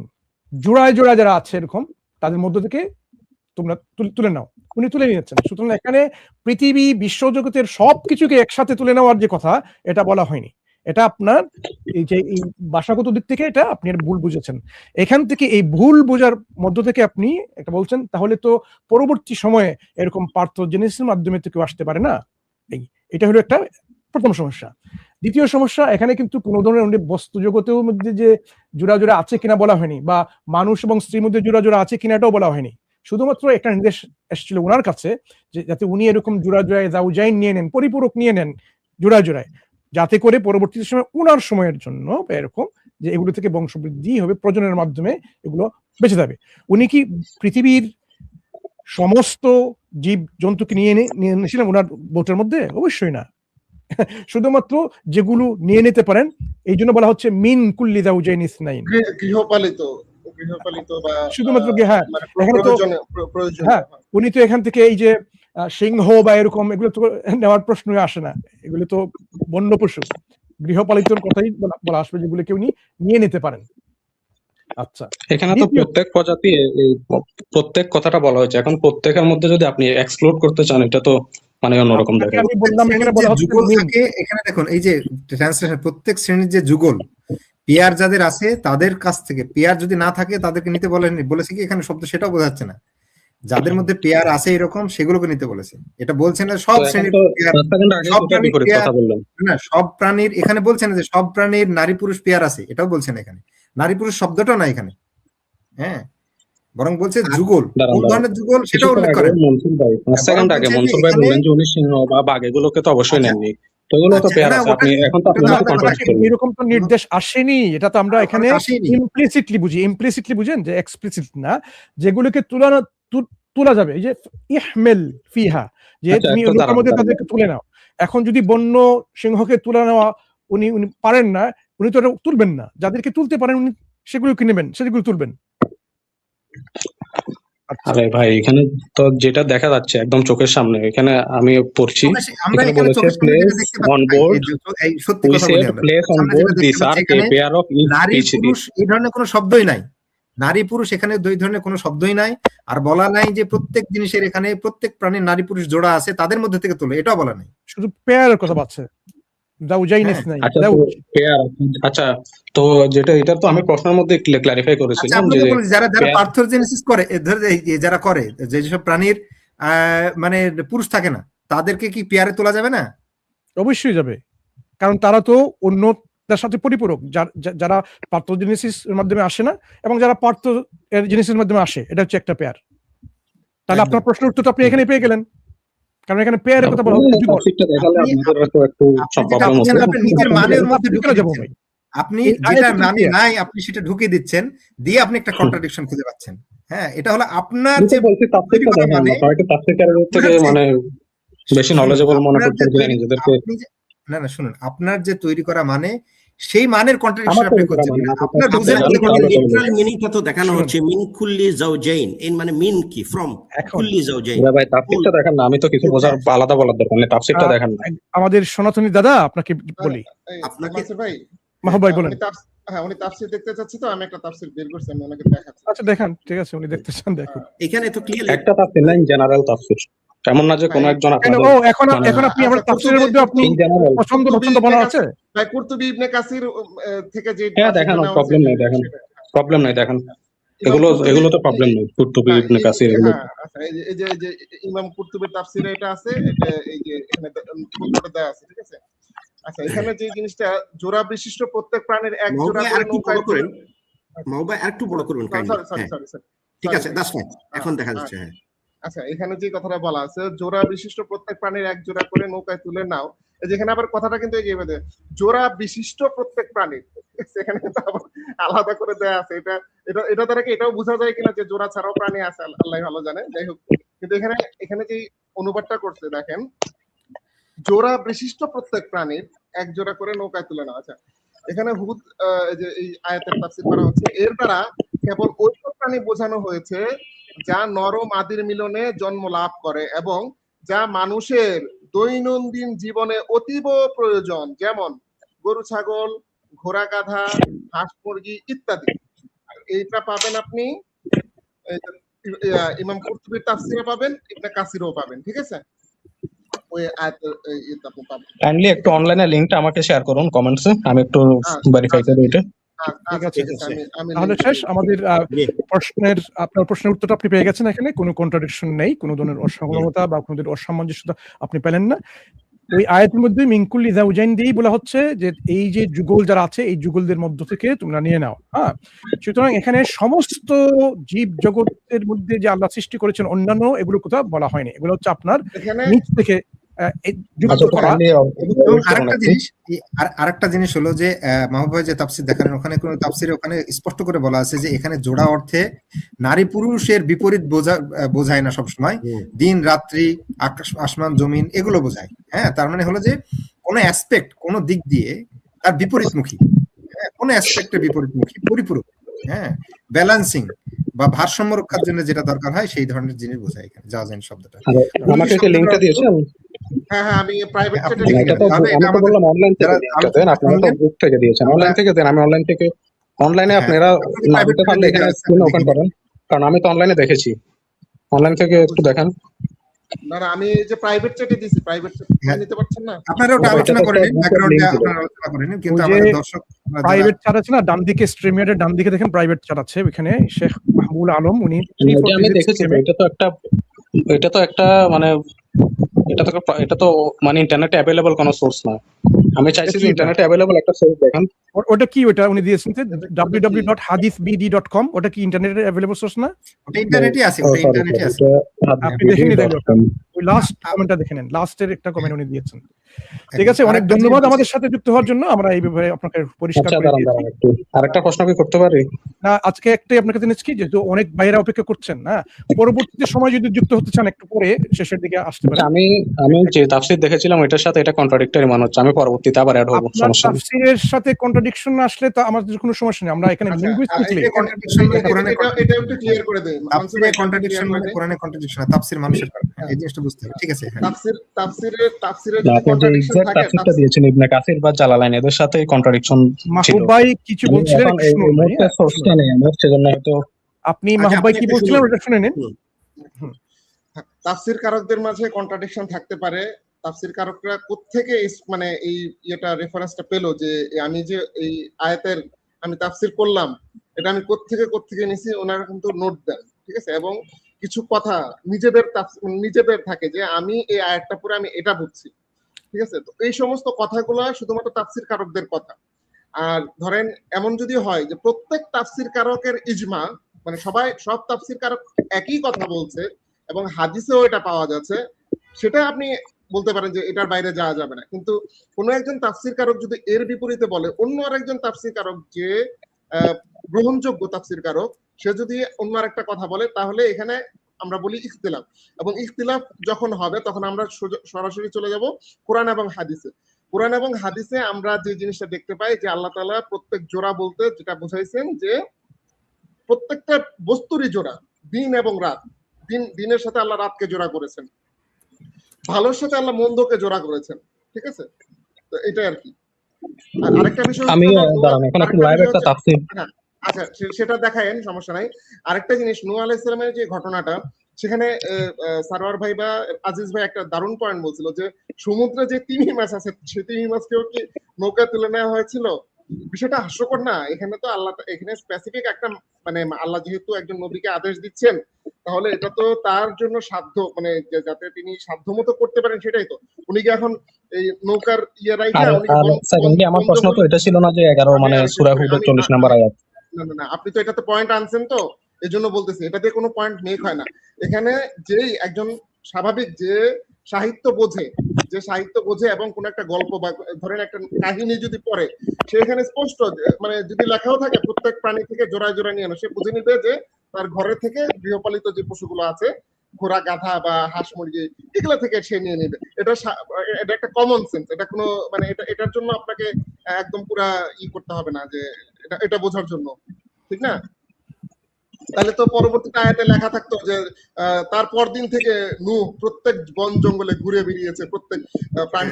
জোড়ায় জোড়া যারা আছে এরকম, তাদের মধ্য থেকে তোমরা তুলে নাও। উনি তুলে নিয়েছেন। সুতরাং এখানে পৃথিবী, বিশ্বজগতের সবকিছুকে একসাথে তুলে নেওয়ার যে কথা, এটা বলা হয়নি। এটা আপনার এই যে এই ভাষাগত দিক থেকে এটা আপনি ভুল বুঝেছেন। এখান থেকে এই ভুল বোঝার মধ্য থেকে আপনি একটা বলছেন, তাহলে তো পরবর্তী সময়ে এরকম পার্থজেনেসিসের মাধ্যমে তো কেউ আসতে পারে না। এটা হলো একটা প্রথম সমস্যা। দ্বিতীয় সমস্যা, এখানে কিন্তু কোনো ধরনের বস্তু জগতের মধ্যে যে জোড়া জোড়া আছে কিনা বলা হয়নি, বা মানুষ এবং স্ত্রীর মধ্যে জোড়া জোড়া আছে কিনা এটাও বলা হয়নি। শুধুমাত্র একটা নির্দেশ এসেছিল ওনার কাছে, যে যাতে উনি এরকম জোড়া জোড়ায় যাওজাইন নিয়ে নেন, পরিপূরক নিয়ে নেন জোড়ায় জোড়ায়, যাতে করে পরবর্তী সময় উনার সময়ের জন্য এরকম যে এগুলো থেকে বংশবৃদ্ধি হবে, প্রজননের মাধ্যমে এগুলো বেঁচে যাবে। উনি কি পৃথিবীর সমস্ত জীব জন্তুকে নিয়ে নিয়েছিলেন ওনার বোটের মধ্যে? অবশ্যই না। শুধুমাত্র যেগুলো নিয়ে নিতে পারেন, এই জন্য বলা হচ্ছে মিন কুল্লি যাওজাইন ইসনাইন, গৃহপালিত বা শুধুমাত্র হ্যাঁ, মানে এখানে তো প্রয়োজন। হ্যাঁ, উনি তো এখান থেকে এই যে সিংহ বা এরকম এগুলো তো নেওয়ার প্রশ্নই আসে না। এগুলো তো বন্য পশু, গৃহপালিতর কথাই বলা আসবে, যেগুলো কেউ নিয়ে নিতে পারেন। আচ্ছা, এখানে তো প্রত্যেক প্রজাতি প্রত্যেক কথাটা বলা হয়েছে। এখন প্রত্যেকের মধ্যে যদি আপনি এক্সক্লুড করতে চান, এটা তো মানে অন্যরকম দেখেন। আমি বললাম এখানে বলা হচ্ছে যুগল থাকে। এখানে দেখুন এই যে ট্রান্সলেশন, প্রত্যেক শ্রেণীর যে যুগল পেয়ার যাদের আছে তাদের কাছ থেকে, পেয়ার যদি না থাকে তাদেরকে নিতে বলেছে কি এখানে শব্দ, সেটাও বোঝাচ্ছে না। যাদের মধ্যে পেয়ার আছে এরকম, সেগুলোকে নিতে বলেছে। এটা বলছে না সব শ্রেণীর না, সব প্রাণীর, এখানে বলছে না যে সব প্রাণীর নারী পুরুষ পেয়ার আছে, এটাও বলছে না এখানে। নারী পুরুষ শব্দটা না এখানে, হ্যাঁ, বরং বলছে যুগল, কোন ধরনের যুগল সেটা উল্লেখ করে। মনসুর ভাই বললেন যে উনি সিংহ বা বাঘ এগুলোকে তো অবশ্যই নেননি, তো এগুলো তো পেয়ার আছে। আপনি এখন তো এরকম তো নির্দেশ আসেনি, এটা তো আমরা এখানে ইমপ্লিসিটলি বুঝি। ইমপ্লিসিটলি বুঝেন যে এক্সপ্লিসিট না, যেগুলোকে তোলা যাবে, এই যে ইহমেল ফিহা, যে তুমি লোকের মধ্যে তাদেরকে তুলে নাও। এখন যদি বন্য সিংহকে তুলে নেওয়া উনি পারেন না, উনি তো তুলবেন না। যাদেরকে তুলতে পারেন উনি সেগুলোকে নেবেন, সেগুলো তুলবেন। আরে ভাই, এখানে তো যেটা দেখা যাচ্ছে একদম চোখের সামনে, এখানে আমি পড়ছি, এখানে বলেছে place on board, we said place on board this are a pair of নারী পুরুষ এই ধরনের কোনো শব্দই নাই। নারী পুরুষ এখানে দুই ধরনের কোনো শব্দই নাই। আর বলা নাই যে প্রত্যেক জিনিসের, এখানে প্রত্যেক প্রাণীর নারী পুরুষ জোড়া আছে, তাদের মধ্যে থেকে তোলে, এটাও বলা নাই। শুধু পেয়ারের কথা বলছে, যাওজাইনিস নাই। আচ্ছা, তো যেটা এটা তো আমি প্রশ্নের মধ্যে ক্লারিফাই করেছিলাম যে যারা পার্থজেনেসিস করে, যারা করে, যেসব প্রাণীর মানে পুরুষ থাকে না, তাদেরকে কি পেয়ারে তোলা যাবে না? অবশ্যই যাবে, কারণ তারা তো অন্য তার সাথে পরিপূরক, যারা পার্থজেনেসিস এর মাধ্যমে আসে না এবং যারা পার্থজেনেসিস এর মাধ্যমে আসে, এটা হচ্ছে একটা পেয়ার। তাহলে আপনার প্রশ্নের উত্তরটা আপনি এখানে পেয়ে গেলেন, কারণ এখানে পেয়ারের কথা বলা হচ্ছে। আপনি যেটা মানে নাই আপনি সেটা ঢুকিয়ে দিচ্ছেন, দিয়ে আপনি একটা কন্ট্রাডিকশন খুঁজে পাচ্ছেন। হ্যাঁ, এটা হলো আপনার যে মানে বেশি নলেজেবল মনে করতে নিজেদেরকে। না না, শুনুন, আপনার যে তৈরি করা মানে, সেই মানের কন্ট্রাডিকশন আপনি করছেন। আপনার লিটারাল মিনিংটা তো দেখানো হচ্ছে মিন কুল্লি যাওজাইন, এর মানে মিন কি, ফ্রম কুল্লি যাওজাইন। ভাই তাফসীরটা দেখেন না, আমি তো কিছু বোঝার আলাদা বলার দরকার নেই, তাফসীরটা দেখেন না। আমাদের সনাতনী দাদা আপনাকে বলি, আপনাকে ভাই মাহবুব ভাই বলেন। হ্যাঁ, উনি তাফসীর দেখতে চাচ্ছে, তো আমি একটা তাফসীর বের করছি, আমি ওনাকে দেখাচ্ছি। আচ্ছা দেখান, ঠিক আছে, উনি দেখতে চান দেখুন। এখানে তো ক্লিয়ার একটা তাফসীর নাই, জেনারেল তাফসীর, এমন না যে কোন একজন এখন আপনি আমার তাফসীরের মধ্যে আপনি পছন্দ বলা আছে ভাই, কুরতুবী ইবনে কাসির থেকে যে দেখেন, প্রবলেম নাই, দেখেন এগুলো তো প্রবলেম নেই। কুরতুবী ইবনে কাসির এগুলো, আচ্ছা, এই যে ইমাম কুরতুবীর তাফসীরে এটা আছে, এটা এই যে এখানে ফুটনোটে দেয়া আছে, ঠিক আছে। আচ্ছা, এখানে যে জিনিসটা, জোড়া বিশিষ্ট প্রত্যেক প্রাণীর এক জোড়া করে নৌকায় করেন। মাহবুব আরেকটু বড় করবেন সরি, ঠিক আছে, দ্যাটস ফাইন, এখন দেখা যাচ্ছে। হ্যাঁ, আচ্ছা, এখানে যে কথাটা বলা আছে, জোড়া বিশিষ্ট প্রত্যেক প্রাণীর এক জোড়া করে নৌকায় তুলে নাও, যেখানে আবার কথাটা কিন্তু এই যে জোড়া বিশিষ্ট প্রত্যেক প্রাণীর, সেখানে কিন্তু আবার আলাদা করে দেয়া আছে। এটা দ্বারা কি এটাও বোঝা যায় কিনা যে জোড়া ছাড়াও প্রাণী আছে, আল্লাহ ভালো জানে। যাই হোক, কিন্তু এখানে যে অনুবাদটা করছে দেখেন, জোড়া বিশিষ্ট প্রত্যেক প্রাণীর এক জোড়া করে নৌকায় তুলে নেওয়া। আচ্ছা, এখানে হুদ যে এই আয়াতের তাফসীর করা হচ্ছে, এর দ্বারা কেবল ওই সব প্রাণী বোঝানো হয়েছে যা নর মাদির মিলনে জন্ম লাভ করে এবং যা মানুষের দৈনন্দিন জীবনে অতীব প্রয়োজন, যেমন গরু ছাগল, ঘোড়া গাধা, হাঁস মুরগি ইত্যাদি। এইটা পাবেন আপনি ইমাম কুরতুবীর তাফসীরে পাবেন, ইবনে কাসিরও পাবেন, ঠিক আছে? ওই আয়াতের ইয়েতে আপনি পাবেন। কাইন্ডলি একটু অনলাইনে লিংকটা আমাকে শেয়ার করুন কমেন্টসে, আমি একটু ভেরিফাই করি এটা। আচ্ছা, ঠিক ঠিক আছে। আছে, আমি তাহলে link শেষ দিয়ে আমাদের জি। আপনার প্রশ্নের উত্তরটা আপনি পেয়ে গেছেন। এখানে কোনো কন্ট্রাডিকশন নেই, কোনো ধরনের অসংলগ্নতা বা কোনো ধরনের অসামঞ্জস্যতা আপনি পেলেন না। ওই আয়াতের মধ্যে মিনকুল্লি যাওজাইন দিয়েই বলা হচ্ছে যে এই যে যুগল যারা আছে এই যুগলদের মধ্য থেকে তোমরা নিয়ে নাও। হ্যাঁ, সুতরাং এখানে সমস্ত জীব জগতের মধ্যে যে আল্লাহ সৃষ্টি করেছেন অন্যান্য এগুলো কোথাও বলা হয়নি, এগুলো হচ্ছে আপনার এখানে নিচ থেকে যুক্ত আচ্ছা, করা। কাইন্ডলি এবং আরেকটা জিনিস হলো যে মাহবুব ভাই যে তাফসীর দেখালেন, ওখানে কোনো তাফসীরে ওখানে স্পষ্ট করে বলা আছে যে এখানে জোড়া অর্থে নারী পুরুষের বিপরীত বোঝায় না সবসময়, দিন রাত্রি, আকাশ আসমান জমিন এগুলো বোঝায়। হ্যাঁ, তার মানে হলো যে কোনো অ্যাসপেক্ট কোনো দিক দিয়ে তার বিপরীতমুখী, হ্যাঁ, কোনো অ্যাসপেক্টের বিপরীতমুখী পরিপূরক, হ্যাঁ, ব্যালেন্সিং বা ভারসাম্য রক্ষার জন্য যেটা দরকার হয় সেই ধরনের জিনিস বোঝায় এখানে যাওজাইন শব্দটা। আমাকে কি লিংকটা দিয়েছেন? হ্যাঁ, আমি প্রাইভেট আপনি চ্যাটে লিখে এটা তো তাহলে এটা আমি তো আমাদের বললাম অনলাইন থেকে যারা লিংকটা দেন, আপনারা তো শুনলেন, গ্রুপ থেকে দিয়েছেন, অনলাইন থেকে দেন। আমি অনলাইন থেকে অনলাইনে হ্যাঁ, আপনারা আপনাদের না প্রাইভেট দিতে পারলে চ্যাটে এখানে দেওয়া আছে, স্ক্রিন আপনি ওপেন দেখে করেন, কারণ আমি তো অনলাইনে দেখেছি। অনলাইন থেকে একটু দেখান। না, আমি এই যে প্রাইভেট চ্যাটে দিছি, প্রাইভেট চ্যাট হ্যাঁ। নিতে পারছেন না? আপনারা ওটা এটা আলোচনা তো করে একটা নিন, গ্রুপের ব্যাকগ্রাউন্ডে লিংক ছিল। আপনারা আলোচনা করে নিন, কিন্তু ওই যে আমাদের দর্শক যারা প্রাইভেট চ্যাট আছে না, ডান দিকে স্ট্রিমিয়ারের ডান দিকে দেখেন প্রাইভেট চ্যাট আছে, ওইখানে শেখ মাহমুদ আলম উনি এটা আমি দেখেছি তো, এটা তো একটা মানে এটা তো মানে ইন্টারনেটে অ্যাভেলেবল কোনো সোর্স না। আমি চাইছি যে ইন্টারনেটে অ্যাভেলেবল একটা সোর্স দেখান। ওটা কি, ওটা উনি দিয়েছেন যে www.hadithbd.com, ওটা কি ইন্টারনেটে অ্যাভেলেবল সোর্স না? ওটা ইন্টারনেটে আছে, ওটা ইন্টারনেটে আছে। আপনি দেখে নিন, ওই লাস্ট কমেন্টটা দেখে নেন, লাস্টের একটা কমেন্ট উনি দিয়েছেন। ঠিক আছে, অনেক আরেকটা ধন্যবাদ জিনিস আমাদের সাথে যুক্ত হওয়ার জন্য। আমরা এই ব্যাপারে আপনাকে পরিষ্কার আচ্ছা, করে দাঁড়ান দিয়েছি। একটু আরেকটা প্রশ্ন কি করতে পারি? না, আজকে একটাই আপনার কাছে নিচ্ছি, যেহেতু অনেক ভাইয়েরা অপেক্ষা করছেন না, পরবর্তীতে সময় যদি যুক্ত হতে চান একটু পরে শেষের দিকে আসতে পারেন। আমি যে তাফসীর দেখেছিলাম এটার সাথে এটা কন্ট্রাডিক্টরি মনে হচ্ছে, আমি পরবর্তীতে আবার অ্যাড হবো, আপনার সমস্যা নেই। তাফসীরের সাথে কন্ট্রাডিকশন আসলে তো আমাদের কোনো সমস্যা নেই, আমরা এখানে আচ্ছা, লিঙ্গুইস্টিকলি এই contradiction মানে কোরআনে এটা একটু ক্লিয়ার করে দেন। তাফসীরে কন্ট্রাডিকশন মানে কোরআনে কন্ট্রাডিকশন না, তাফসীর মানুষের কারণে, এই জিনিসটা বুঝতে হবে। ঠিক আছে, হ্যাঁ। তাফসিরে না, যদি আপনি যে কন্ট্রাডিকশন এক্সাক্ট থাকে, তাফসীরটা দিয়েছেন ইবনে কাসির বা জালালাইন, এদের সাথে কন্ট্রাডিকশন ছিল। মাহবুব ভাই কিছু বলছিলেন, এখন একটু এই শুনুন ভাই, মুহূর্তে হ্যাঁ, সোর্সটা নেই আমার, সেজন্য হয়তো আপনি আচ্ছা, মাহবুব ভাই আপনি কি একটু বলছিলেন শুনুন। ওটা শুনে নিন। তাফসির কারকদের মাঝে কন্ট্রাডিকশন থাকতে পারে। তাফসির কারকরা কোত্থেকে মানে এই ইয়েটা রেফারেন্সটা পেলো যে আমি যে এই আয়াতের আমি তাফসির করলাম, এটা আমি কোত্থেকে নিছি, ওনারা কিন্তু নোট দেন, ঠিক আছে? এবং কিছু কথা নিজেদের থাকে যে আমি এই আয়াতটা পড়ে আমি এটা বুঝছি, ঠিক আছে? তো এই সমস্ত কথাগুলো শুধুমাত্র তাফসির কারকদের কথা। আর ধরেন এমন যদি হয় যে প্রত্যেক তাফসির কারকের ইজমা, মানে সব তাফসির কারক একই কথা বলছে এবং হাদিসেও এটা পাওয়া যাচ্ছে, সেটা আপনি বলতে পারেন যে এটার বাইরে যাওয়া যাবে না। কিন্তু কোনো একজন তাফসির কারক যদি এর বিপরীতে বলে, অন্য আরেকজন তাফসির কারক যে গ্রহণযোগ্য তাফসির কারক, সে যদি অন্য আরেকটা কথা বলে, তাহলে এখানে আমরা বলি ইখতিলাফ। এবং ইখতিলাফ যখন হবে তখন আমরা সরাসরি চলে যাব কোরআন এবং হাদিসে। কোরআন এবং হাদিসে আমরা যে জিনিসটা দেখতে পাই যে আল্লাহ তাআলা প্রত্যেক জোড়া বলতে যেটা বুঝাইছেন যে প্রত্যেকটা বস্তুরই জোড়া, দিন এবং রাত। দিনের সাথে আল্লাহ রাতকে জোড়া করেছেন, ভালোর সাথে আল্লাহ মন্দকে জোড়া করেছেন, ঠিক আছে? তো এটা আর কি। আর আরেকটা বিষয় আমি দাঁড়ান, এখন আপনি লাইভ একটা তাফসীর, আচ্ছা সেটা দেখায়েন, সমস্যা নাই। আরেকটা জিনিস, নূহ আলাইহিস সালামের যে ঘটনাটা, সেখানে সারোয়ার ভাই বা আজিজ ভাই একটা দারুণ পয়েন্ট বলছিল যে সমুদ্রে যে তিমি মাছ আছে, সেই তিমি মাছকেও কি নৌকা তুলে নেওয়া হয়েছিল? বিষয়টা হাস্যকর না? এখানে তো আল্লাহ এখানে স্পেসিফিক একটা মানে আল্লাহ যেহেতু একজন নবীকে আদেশ দিচ্ছেন, তাহলে এটা তো তার জন্য সাধ্য, মানে যাতে তিনি সাধ্যমতো করতে পারেন সেটাই তো। উনি কি এখন এই নৌকার ইয়ে রাইখা উনি সেকেন্ডলি আমার প্রশ্ন তো এটা ছিল না যে 11 মানে সূরা হুদের 40 নম্বর আয়াত। না, আপনি তো এটাতে পয়েন্ট আনছেন, তো এজন্য বলতেছি এটাতে কোনো পয়েন্ট মেক হয় না। এখানে যেই একজন স্বাভাবিক যে সাহিত্য বোঝে এবং কোন একটা গল্প বা ধরেন একটা কাহিনী যদি পড়ে, সে এখানে স্পষ্ট মানে যদি লেখাও থাকে প্রত্যেক প্রাণী থেকে জোড়ায় জোড়ায় নিয়ে আনো, সে বুঝে নিবে যে তার ঘরে থেকে গৃহপালিত যে পশুগুলো আছে ঘোড়া গাধা বা হাঁস মুরগি এগুলা থেকে সে নিয়ে নেবে। এটা এটা একটা কমন সেন্স, এটা কোনো মানে এটার জন্য আপনাকে একদম পুরা করতে হবে না যে এটা বোঝার জন্য, ঠিক না? তাহলে তো পরবর্তীতে আয়াতে লেখা থাকতো যে তার পরদিন থেকে নূহ প্রত্যেক বন জঙ্গলে ঘুরে বেরিয়েছে, প্রত্যেক প্রাণী।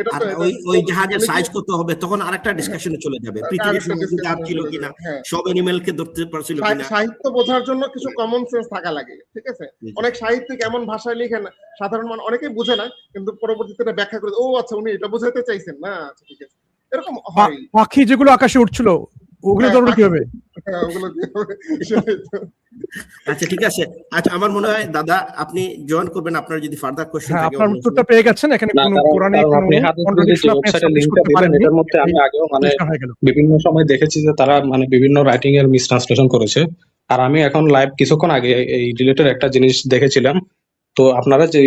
এটা তো ওই জাহাজের সাইজ কত হবে তখন আরেকটা ডিসকাশনে চলে যাবে, পৃথিবীর সমুদ্র জাহাজ ছিল কিনা, সব অ্যানিমেলকে ধরতে পারছিল কিনা। সাহিত্য বোঝার জন্য কিছু কমন সেন্স থাকা লাগে, ঠিক আছে? অনেক সাহিত্যিক এমন ভাষায় লিখেন সাধারণ মানুষ অনেকেই বুঝে না, কিন্তু পরবর্তীতে এটা ব্যাখ্যা করে, ও আচ্ছা উনি এটা বোঝাতে চাইছেন না, আচ্ছা ঠিক আছে, এরকম হয়। পাখি যেগুলো আকাশে উঠছিল ওগুলো ধরবো কিভাবে? আচ্ছা ঠিক আছে, আচ্ছা আমার মনে হয় দাদা আপনি জয়েন করবেন, আপনার যদি ফার্দার কোশ্চেন থাকে। আপনার উত্তরটা পেয়ে গেছেন, এখানে কোনো কোরআনে কোনো কন্ট্রাডিকশন আপনি এস্টাবলিশ করতে পারেন। এটার মধ্যে আমি আগেও মানে বিভিন্ন সময় দেখেছি যে তারা মানে বিভিন্ন রাইটিং এর মিস ট্রান্সলেশন করেছে, আর আমি এখন লাইভ কিছুক্ষণ আগে এই রিলেটেড একটা জিনিস দেখেছিলাম। তো আপনারা যে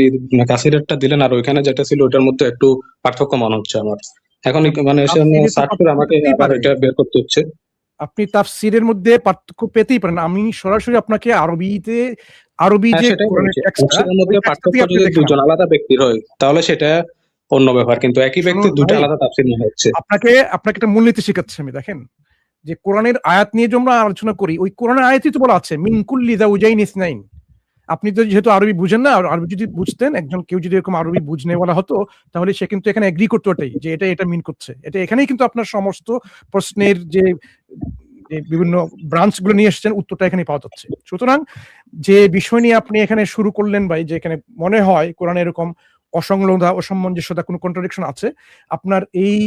কাসিরেরটা দিলেন আর ওইখানে যেটা ছিল ওটার মধ্যে একটু পার্থক্য মনে হচ্ছে আমার এখন, মানে সার্চ করে আমাকে আবার এটা বের করতে হচ্ছে। আপনি তাফসীরের মধ্যে পার্থক্য পেতেই পারেন, আমি সরাসরি আপনাকে আরবি যে কোরআনের টেক্সটের মধ্যে পার্থক্য যদি দুজন আলাদা ব্যক্তির হয় তাহলে সেটা অন্য ব্যাপার, কিন্তু একই ব্যক্তির দুটো আলাদা তাফসীর মনে হচ্ছে। আপনাকে একটা মূলনীতি শেখাচ্ছি আমি। দেখেন যে কোরআনের আয়াত নিয়ে যে আমরা আলোচনা করি, ওই কোরআনের আয়াতই তো বলা আছে মিন কুল্লি যাওজাইন ইসনাইন। আপনি তো যেহেতু আরবি বুঝেন না, আরবি যদি বুঝতেন, কেউ যদি এরকম আরবি বুঝনে বলা হতো তাহলে সে কিন্তু এখানে এগ্রি করতো ওটাই যে এটা মিন করছে। এটা এখানেই কিন্তু আপনার সমস্ত প্রশ্নের যে বিভিন্ন ব্রাঞ্চ গুলো নিয়ে এসেছেন উত্তরটা এখানে পাওয়া যাচ্ছে। সুতরাং যে বিষয় নিয়ে আপনি এখানে শুরু করলেন ভাই, যে এখানে মনে হয় কোরআনে এরকম অসংলগ্নতা, অসামঞ্জস্যতা, কোনো কন্ট্রাডিকশন আছে, আপনার এই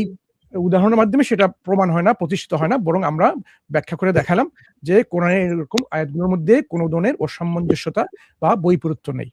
উদাহরণের মাধ্যমে সেটা প্রমাণ হয় না, প্রতিষ্ঠিত হয় না, বরং আমরা ব্যাখ্যা করে দেখালাম যে কোরআনের এরকম আয়াতগুলোর মধ্যে কোনো ধরনের অসামঞ্জস্যতা বা বৈপরীত্য নেই।